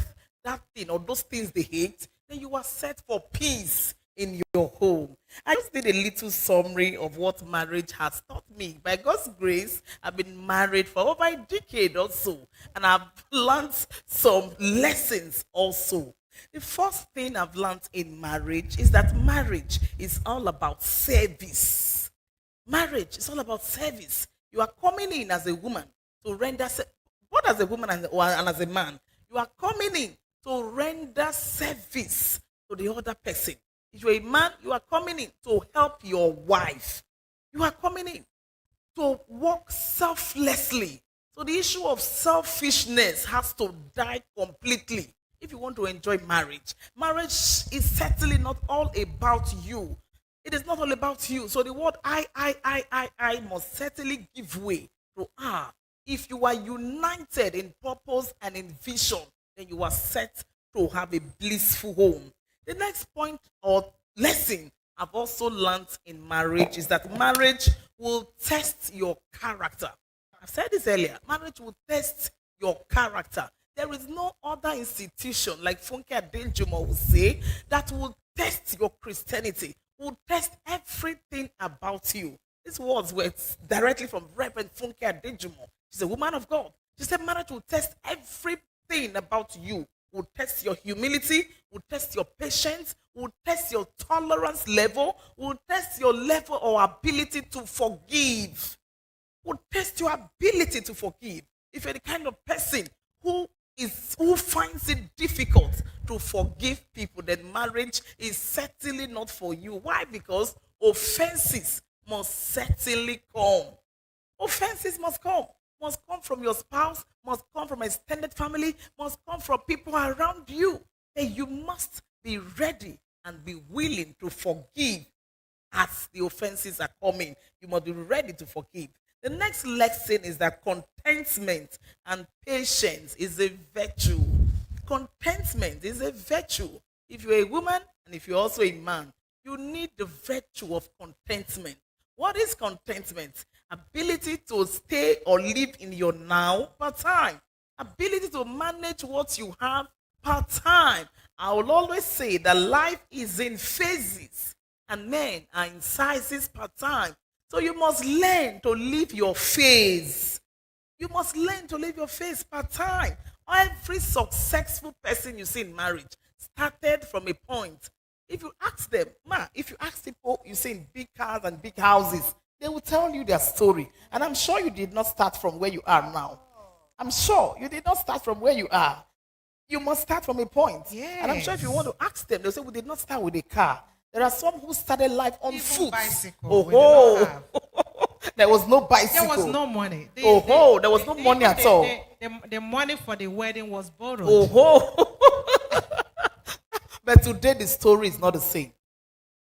that thing or those things they hate, then you are set for peace in your home. I just did a little summary of what marriage has taught me. By God's grace, I've been married for over a decade or so, and I've learned some lessons also. The first thing I've learned in marriage is that marriage is all about service. Marriage is all about service. You are coming in as a woman to render, what as a woman and as a man, you are coming in to render service to the other person. If you're a man, you are coming in to help your wife. You are coming in to work selflessly. So the issue of selfishness has to die completely if you want to enjoy marriage. Marriage is certainly not all about you. It is not all about you. So the word I must certainly give way to If you are united in purpose and in vision, then you are set to have a blissful home. The next point or lesson I've also learned in marriage is that marriage will test your character. I said this earlier. Marriage will test your character. There is no other institution, like Funke Adenjumo will say, that will test your Christianity, will test everything about you. These words were directly from Reverend Funke Adenjumo. She's a woman of God. She said marriage will test everything about you. Will test your humility, will test your patience, will test your tolerance level, will test your level or ability to forgive. Will test your ability to forgive. If you're the kind of person who finds it difficult to forgive people, then marriage is certainly not for you. Why? Because offenses must certainly come. Offenses must come. Must come from your spouse, must come from extended family, must come from people around you. And you must be ready and be willing to forgive as the offenses are coming. You must be ready to forgive. The next lesson is that contentment and patience is a virtue. Contentment is a virtue. If you're a woman and if you're also a man, you need the virtue of contentment. What is contentment? Ability to stay or live in your now per time. Ability to manage what you have per time. I will always say that life is in phases and men are in sizes per time. So you must learn to live your phase. You must learn to live your phase per time. Every successful person you see in marriage started from a point. If you ask them, if you ask people you see in big cars and big houses, they will tell you their story. And I'm sure you did not start from where you are now. I'm sure you did not start from where you are. You must start from a point. Yes. And I'm sure if you want to ask them, they'll say, we did not start with a car. There are some who started life on Even foot. bicycle, There was no bicycle. there was no money. There was no money at all. The money for the wedding was borrowed. But today the story is not the same.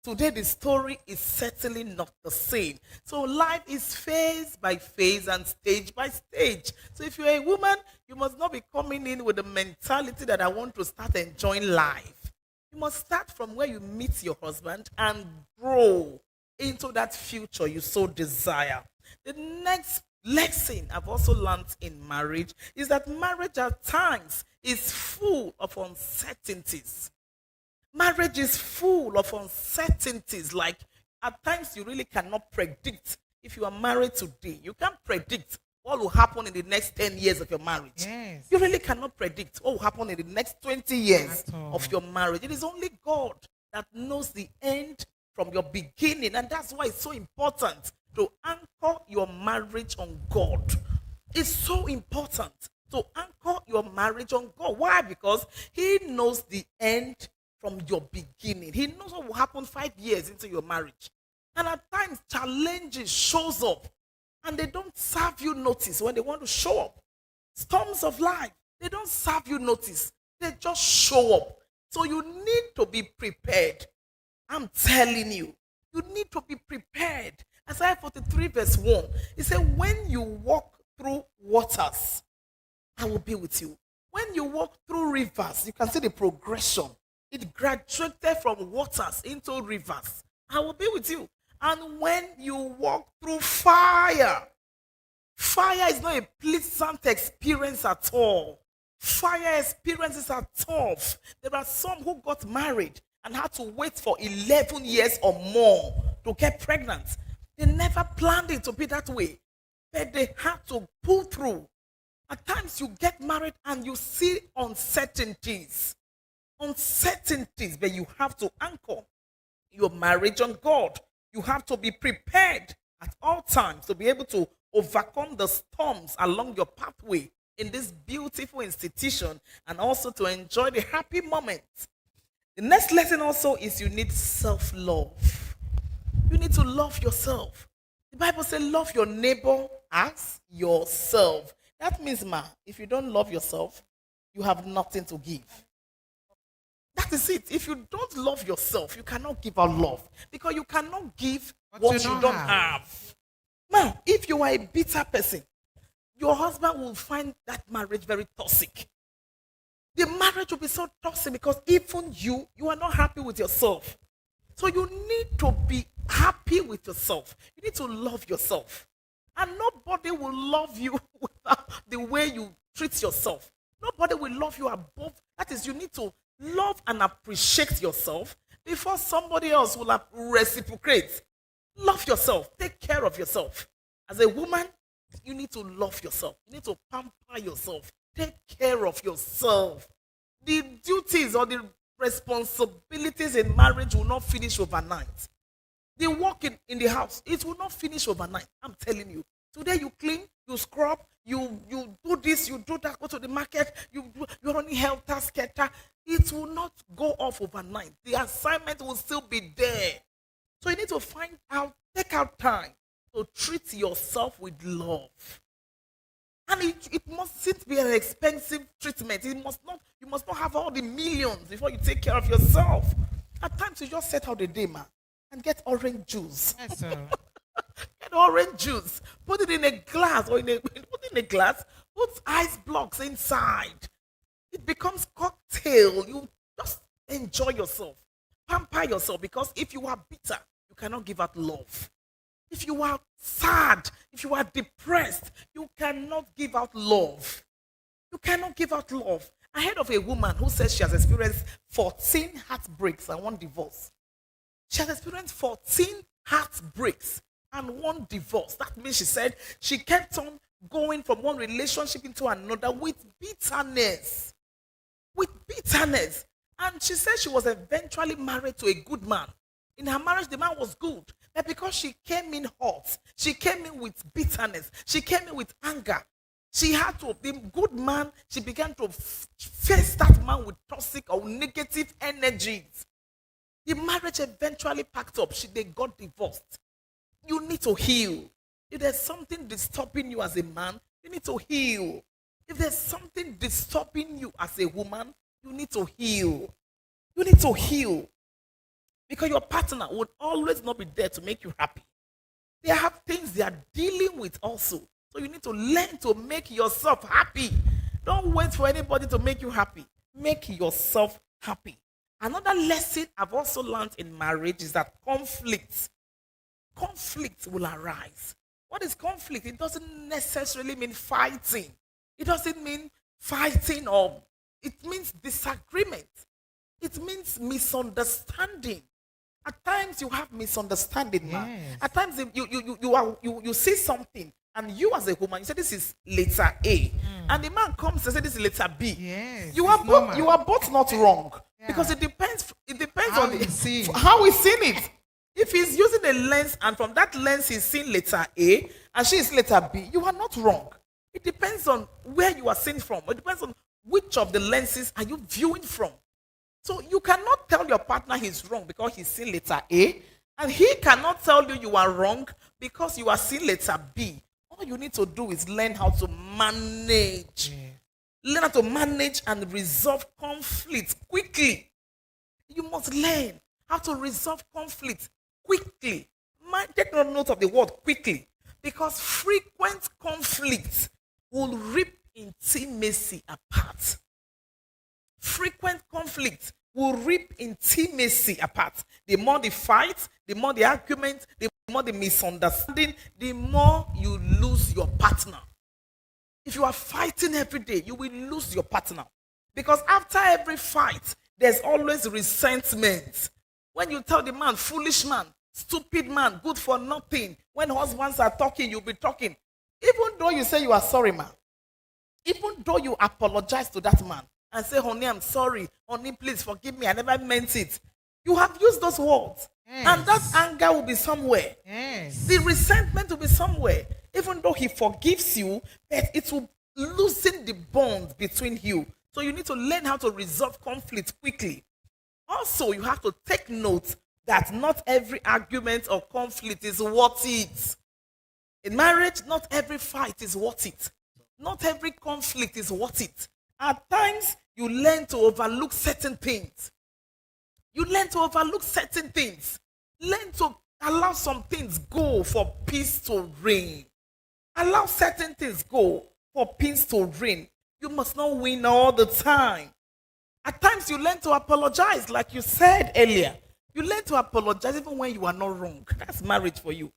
Today the story is certainly not the same. So life is phase by phase and stage by stage. So if you're a woman, you must not be coming in with the mentality that I want to start enjoying life. You must start from where you meet your husband and grow into that future you so desire. The next lesson I've also learned in marriage is that marriage at times is full of uncertainties. Marriage is full of uncertainties. Like at times you really cannot predict. If you are married today, you can't predict what will happen in the next 10 years of your marriage. Yes. You really cannot predict what will happen in the next 20 years of your marriage. It is only God that knows the end from your beginning. And that's why it's so important to anchor your marriage on God. It's so important to anchor your marriage on God. Why? Because He knows the end from your beginning. He knows what will happen 5 years into your marriage. And at times, challenges shows up. And they don't serve you notice when they want to show up. Storms of life, they don't serve you notice. They just show up. So you need to be prepared. I'm telling you, you need to be prepared. Isaiah 43 verse 1, it said, when you walk through waters, I will be with you. When you walk through rivers, you can see the progression. It graduated from waters into rivers. I will be with you. And when you walk through fire, fire is not a pleasant experience at all. Fire experiences are tough. There are some who got married and had to wait for 11 years or more to get pregnant. They never planned it to be that way, but they had to pull through. At times you get married and you see uncertainties. Uncertainties, but you have to anchor your marriage on God. You have to be prepared at all times to be able to overcome the storms along your pathway in this beautiful institution and also to enjoy the happy moments. The next lesson also is you need self-love. You need to love yourself. The Bible says love your neighbor as yourself. That means, if you don't love yourself, you have nothing to give. That is it. If you don't love yourself, you cannot give out love. Because you cannot give what you don't have. Now, if you are a bitter person, your husband will find that marriage very toxic. The marriage will be so toxic because even you are not happy with yourself. So you need to be happy with yourself. You need to love yourself. And nobody will love you without the way you treat yourself. Nobody will love you above. That is, you need to love and appreciate yourself before somebody else will reciprocate. Love yourself. Take care of yourself. As a woman, you need to love yourself. You need to pamper yourself. Take care of yourself. The duties or the responsibilities in marriage will not finish overnight. The work in the house, it will not finish overnight. I'm telling you. Today you clean, you scrub, you do this, you do that, go to the market, you're running helter skelter. It will not go off overnight. The assignment will still be there. So you need to take out time to treat yourself with love. And it mustn't be an expensive treatment. You must not have all the millions before you take care of yourself. At times you just set out the day, man, and get orange juice. Yes, sir. Get orange juice. Put it in a glass put it in a glass. Put ice blocks inside. It becomes cocktail. You just enjoy yourself. Pamper yourself, because if you are bitter, you cannot give out love. If you are sad, if you are depressed, you cannot give out love. You cannot give out love. I heard of a woman who says she has experienced 14 heartbreaks and 1 divorce. She has experienced 14 heartbreaks and 1 divorce. That means she said she kept on going from one relationship into another with bitterness. With bitterness. And she said she was eventually married to a good man. In her marriage, the man was good. But because she came in hot, she came in with bitterness, she came in with anger. The good man, she began to face that man with toxic or negative energies. The marriage eventually packed up. They got divorced. You need to heal. If there's something disturbing you as a man, you need to heal. If there's something disturbing you as a woman, you need to heal. You need to heal. Because your partner would always not be there to make you happy. They have things they are dealing with also. So you need to learn to make yourself happy. Don't wait for anybody to make you happy. Make yourself happy. Another lesson I've also learned in marriage is that conflict will arise. What is conflict? It doesn't necessarily mean fighting. It doesn't mean fighting, or it means disagreement. It means misunderstanding. At times you have misunderstanding, man. Yes. At times you see something, and you as a woman, you say this is letter A, and the man comes and say this is letter B. Yes. You are both not wrong, because it depends How on you see. how he's seen it. If he's using a lens, and from that lens he's seeing letter A and she is letter B, you are not wrong. It depends on where you are seeing from. It depends on which of the lenses are you viewing from. So you cannot tell your partner he's wrong because he's seen letter A, and he cannot tell you are wrong because you are seeing letter B. All you need to do is learn how to manage. Learn how to manage and resolve conflict quickly. You must learn how to resolve conflict quickly. Take note of the word quickly, because frequent conflict will rip intimacy apart. Frequent conflict will rip intimacy apart. The more the fight, the more the argument, the more the misunderstanding, the more you lose your partner. If you are fighting every day, you will lose your partner. Because after every fight, there's always resentment. When you tell the man, foolish man, stupid man, good for nothing, when husbands are talking, you'll be talking. Even though you say you are sorry, man, even though you apologize to that man and say, honey, I'm sorry, honey, please forgive me, I never meant it, you have used those words. Yes. And that anger will be somewhere. Yes. The resentment will be somewhere. Even though he forgives you, but it will loosen the bond between you. So you need to learn how to resolve conflict quickly. Also, you have to take note that not every argument or conflict is worth it. In marriage, not every fight is worth it. Not every conflict is worth it. At times, you learn to overlook certain things. You learn to overlook certain things. Learn to allow some things go for peace to reign. Allow certain things go for peace to reign. You must not win all the time. At times you learn to apologize, like you said earlier. You learn to apologize even when you are not wrong. That's marriage for you.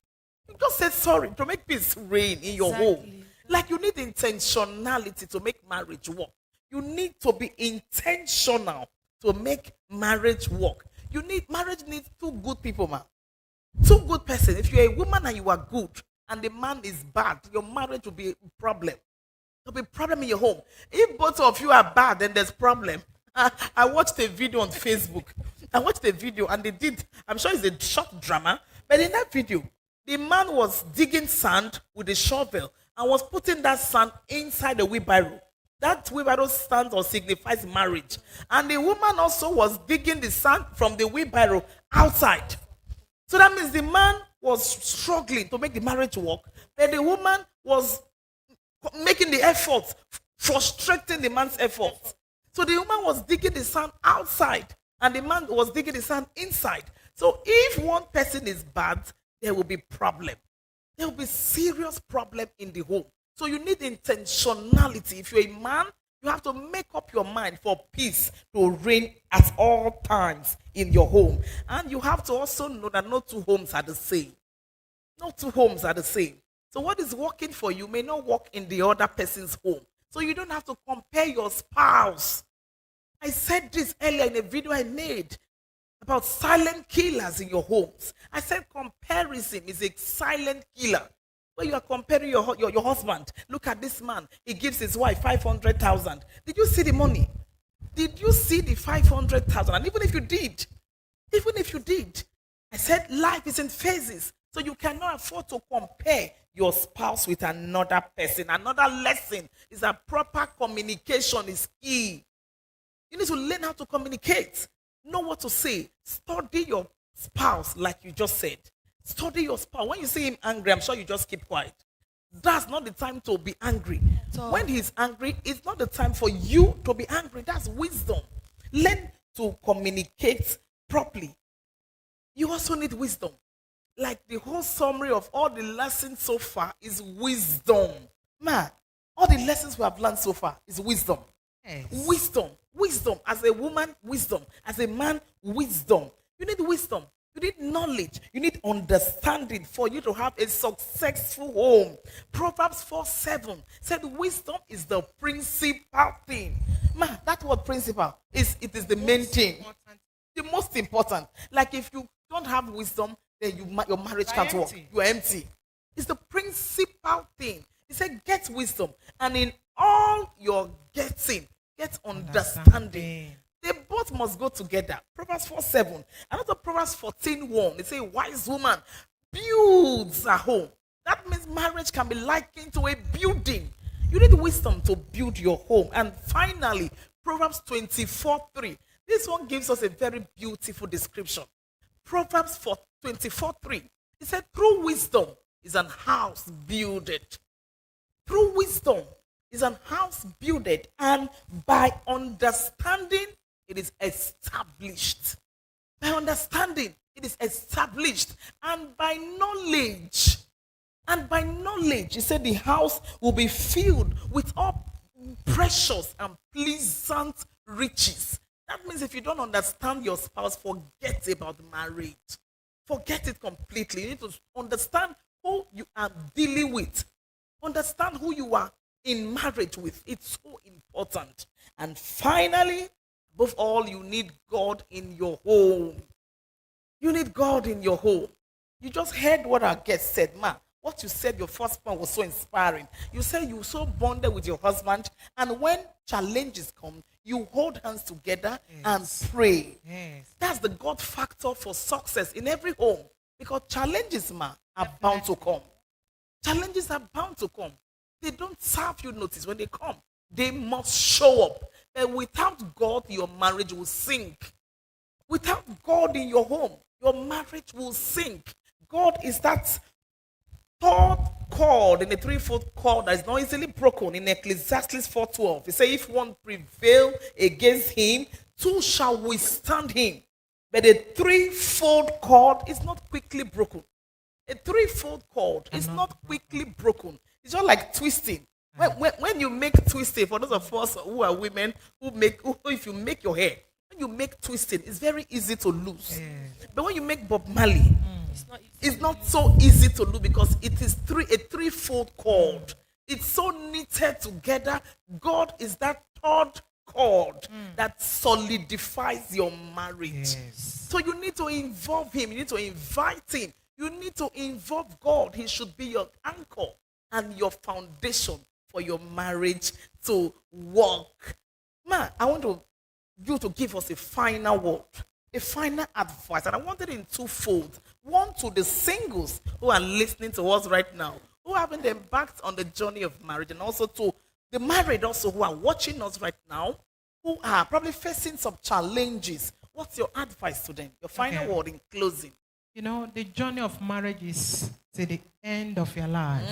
You just say sorry to make peace reign in your home. Like you need intentionality to make marriage work. You need to be intentional to make marriage work. Marriage needs 2 good people, man. 2 good persons. If you're a woman and you are good and the man is bad, your marriage will be a problem. There'll be a problem in your home. If both of you are bad, then there's problem. I watched a video on Facebook. I watched a video and they did, I'm sure it's a short drama, but in that video, the man was digging sand with a shovel and was putting that sand inside the wheelbarrow. That wheelbarrow stands or signifies marriage. And the woman also was digging the sand from the wheelbarrow outside. So that means the man was struggling to make the marriage work, but the woman was making the effort, frustrating the man's effort. So the woman was digging the sand outside, and the man was digging the sand inside. So if one person is bad, there will be problem. There will be serious problem in the home. So you need intentionality. If you're a man, you have to make up your mind for peace to reign at all times in your home. And you have to also know that no two homes are the same. No two homes are the same. So what is working for you may not work in the other person's home. So you don't have to compare your spouse. I said this earlier in a video I made about silent killers in your homes. I said comparison is a silent killer. When you are comparing your husband, look at this man. He gives his wife 500,000. Did you see the money? Did you see the 500,000? And even if you did, I said life is in phases. So you cannot afford to compare your spouse with another person. Another lesson is that proper communication is key. You need to learn how to communicate. Know what to say. Study your spouse like you just said. Study your spouse. When you see him angry, I'm sure you just keep quiet. That's not the time to be angry. So, when he's angry, it's not the time for you to be angry. That's wisdom. Learn to communicate properly. You also need wisdom. Like the whole summary of all the lessons so far is wisdom. Man, all the lessons we have learned so far is wisdom. Yes. Wisdom. As a woman, wisdom. As a man, wisdom. You need wisdom. You need knowledge. You need understanding for you to have a successful home. Proverbs 4:7 said wisdom is the principal thing. Man, that word principal is the main thing. The most important. Like if you don't have wisdom, then your marriage can't work. You're empty. It's the principal thing. He said get wisdom. And in all your getting, get understanding. They both must go together. Proverbs 4:7. Another Proverbs 14:1. They say, wise woman builds a home. That means marriage can be likened to a building. You need wisdom to build your home. And finally, Proverbs 24:3. This one gives us a very beautiful description. Proverbs 24:3. It said, through wisdom is an house builded. Through wisdom is an house builded, and by understanding it is established. By understanding it is established, and by knowledge. And by knowledge, he said the house will be filled with all precious and pleasant riches. That means if you don't understand your spouse, forget about marriage. Forget it completely. You need to understand who you are dealing with. Understand who you are in marriage with. It's so important. And finally, above all, you need God in your home. You need God in your home. You just heard what our guest said, ma. What you said, your first point was so inspiring. You said you were so bonded with your husband, and when challenges come, you hold hands together and pray. Yes. That's the God factor for success in every home. Because challenges, ma, are bound to come. Challenges are bound to come. They don't serve you notice when they come. They must show up. And without God, your marriage will sink. Without God in your home, your marriage will sink. God is that third cord in the threefold cord that is not easily broken. In Ecclesiastes 4:12, he says, if one prevail against him, two shall withstand him. But a threefold cord is not quickly broken. A threefold cord is not quickly broken. It's just like twisting. When you make twisting, for those of us who are women, if you make your hair, when you make twisting, it's very easy to lose. But when you make Bob Marley, it's not so easy to lose because it is a threefold cord. It's so knitted together. God is that third cord that solidifies your marriage. So you need to involve him. You need to invite him. You need to involve God. He should be your anchor and your foundation for your marriage to work. Ma, I want to you to give us a final word, a final advice. And I want it in twofold. One, to the singles who are listening to us right now, who haven't embarked on the journey of marriage, and also to the married also who are watching us right now, who are probably facing some challenges. What's your advice to them? Your final word in closing. You know, the journey of marriage is to the end of your life.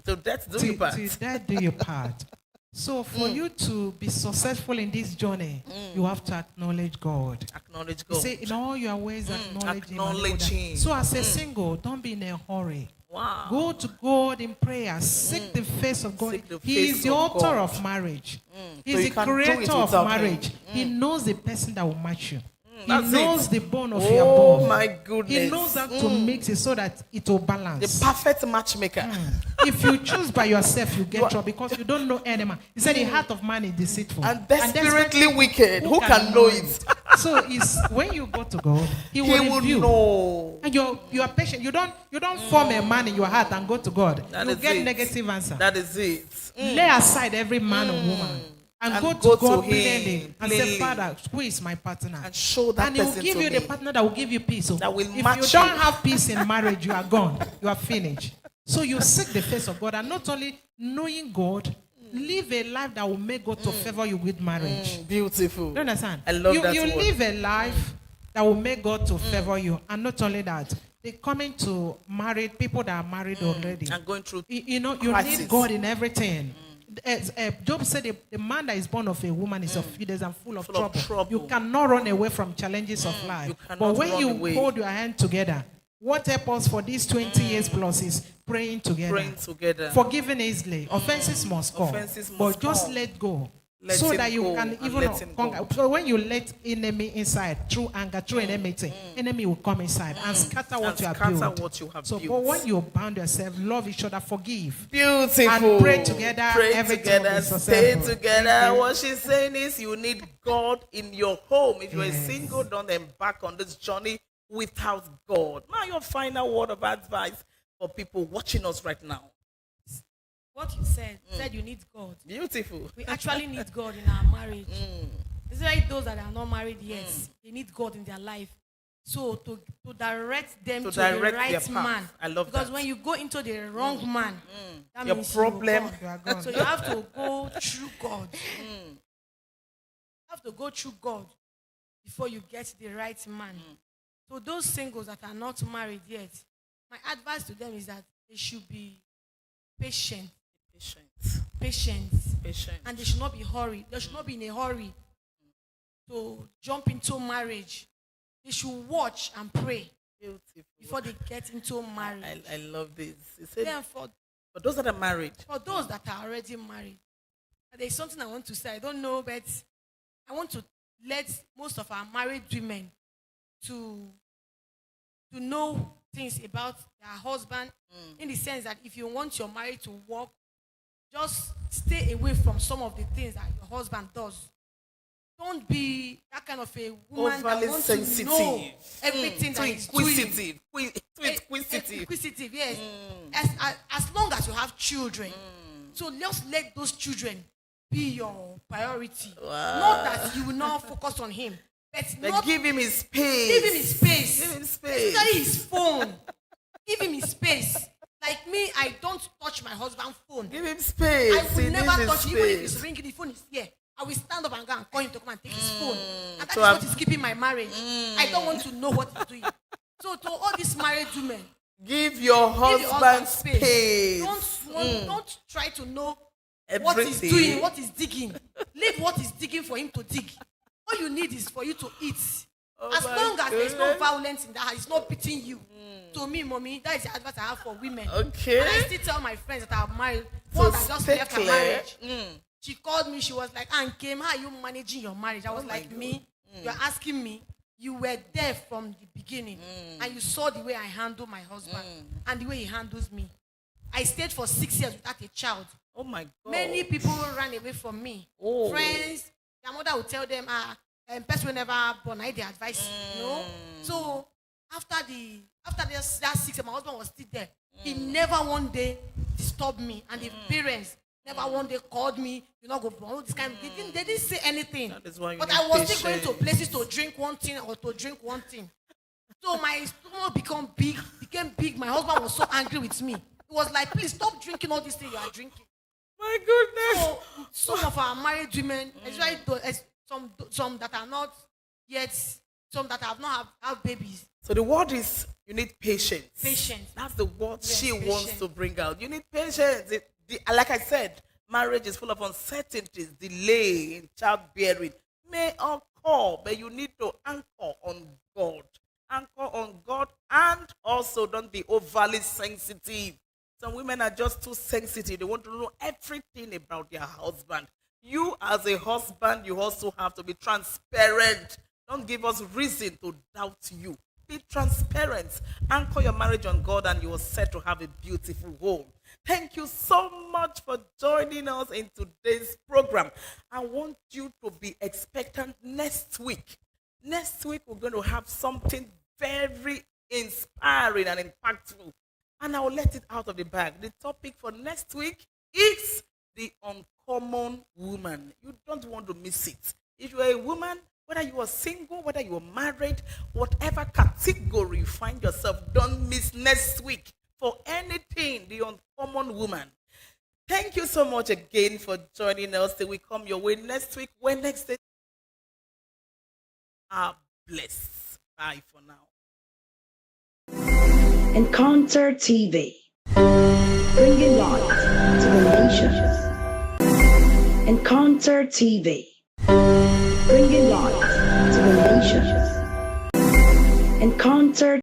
So let's do your part. To that do your part. So for you to be successful in this journey, you have to acknowledge God. Acknowledge God. You say in all your ways, Acknowledge Him. So as a single, don't be in a hurry. Wow. Go to God in prayer. Seek the face of God. He is the author of marriage. He is the creator of marriage. He knows the person that will match you. He knows the bone of your bone. Oh my goodness. He knows how to mix it so that it will balance. The perfect matchmaker. If you choose by yourself, you get trouble because you don't know any man. He said the heart of man is deceitful. And desperately wicked. Who can know it? So it's when you go to God, He will review. Know. And you are patient. You don't form a man in your heart and go to God. You get negative answer. That is it. Lay aside every man or woman. And go to God willingly and say, Father, who is my partner? And show that and He will person give to you me. the partner that will give you peace. So that will if match you don't have peace in marriage, you are gone. You are finished. So you seek the face of God, and not only knowing God, live a life that will make God to favor you with marriage. Beautiful. You understand? I love that You word. live a life that will make God to favor you, and not only that, they coming to married people that are married already. And going through You crisis. need God in everything. As Job said, the man that is born of a woman is of fetus and full of trouble. You cannot run away from challenges of life. But when you hold your hand together, what helps us for these 20 years plus is praying together. Forgiving easily. Offenses must come. But just let go. So that you can even conquer. So when you let enemy inside through anger, through enmity, enemy will come inside and scatter what you have built. So but when you bound yourself, love each other, forgive. Beautiful. And pray together. Pray together. Stay together. What she's saying is you need God in your home. If you're a single, don't embark on this journey without God. Now your final word of advice for people watching us right now. What you said you need God. Beautiful. We actually need God in our marriage. Especially those that are not married yet, they need God in their life. So to direct them to the right man. I love because that. when you go into the wrong man, that your means problem. you are gone. So you have to go through God. You have to go through God before you get the right man. So those singles that are not married yet, my advice to them is that they should be patient. Patience. And they should not be hurried. They should not be in a hurry to jump into marriage. They should watch and pray before they get into marriage. I love this. Then for those that are married. For those that are already married, there's something I want to say. I don't know, but I want to let most of our married women to know things about their husband, in the sense that if you want your marriage to work, just stay away from some of the things that your husband does. Don't be that kind of a woman overly that wants sensitive. To know everything that he's doing. Inquisitive, yes. As long as you have children, so just let those children be your priority. Wow. Not that you will not focus on him, but give him his space. Give him his space. Give him space. Especially his phone. Give him his space. Like me, I don't touch my husband's phone. Give him space. I will never touch him. Even if he's ringing, the phone is here. I will stand up and go and call him to come and take his phone. And that So is what is keeping my marriage. I don't want to know what he's doing. So to all these married women, give your husband space. Don't try to know everything. What he's doing, what he's digging. Leave what he's digging for him to dig. All you need is for you to eat. As long as there's no violence in that house, it's not beating you. To me, mommy, that is the advice I have for women. Okay. And I still tell my friends that are married, one that just left her marriage. She called me, she was like, Aunt Kim, how are you managing your marriage? I was like, me? You're asking me? You were there from the beginning. And you saw the way I handle my husband and the way he handles me. I stayed for 6 years without a child. Oh my God. Many people ran away from me. Friends, their mother would tell them, person will never born, I the advice, you know. So after that 6 years, my husband was still there. He never one day disturbed me. And the parents, Never one day called me, you know, go born. This kind. They didn't say anything. That is why you But need I was still going patience. to places to drink one thing or to drink one thing. So my stomach became big. My husband was so angry with me. He was like, please stop drinking all these things you are drinking. My goodness. So some of our married women, especially some that are not yet, some that have not have babies. So the word is you need patience. Patience. That's the word Yes, she wants patience. to bring out. You need patience. Like I said, marriage is full of uncertainties, delay in childbearing may occur, but you need to anchor on God. Anchor on God, and also don't be overly sensitive. Some women are just too sensitive. They want to know everything about their husband. You, as a husband, you also have to be transparent. Don't give us reason to doubt you. Be transparent. Anchor your marriage on God, and you are set to have a beautiful home. Thank you so much for joining us in today's program. I want you to be expectant next week. Next week, we're going to have something very inspiring and impactful. And I'll let it out of the bag. The topic for next week is the uncommon woman. You don't want to miss it. If you're a woman, whether you are single, whether you are married, whatever category you find yourself, don't miss next week for anything, the uncommon woman. Thank you so much again for joining us. Till we come your way next week, Wednesday. Are blessed. Bye for now. Encounter TV, bringing light to the nations. Encounter TV, bringing light to the nations. Encounter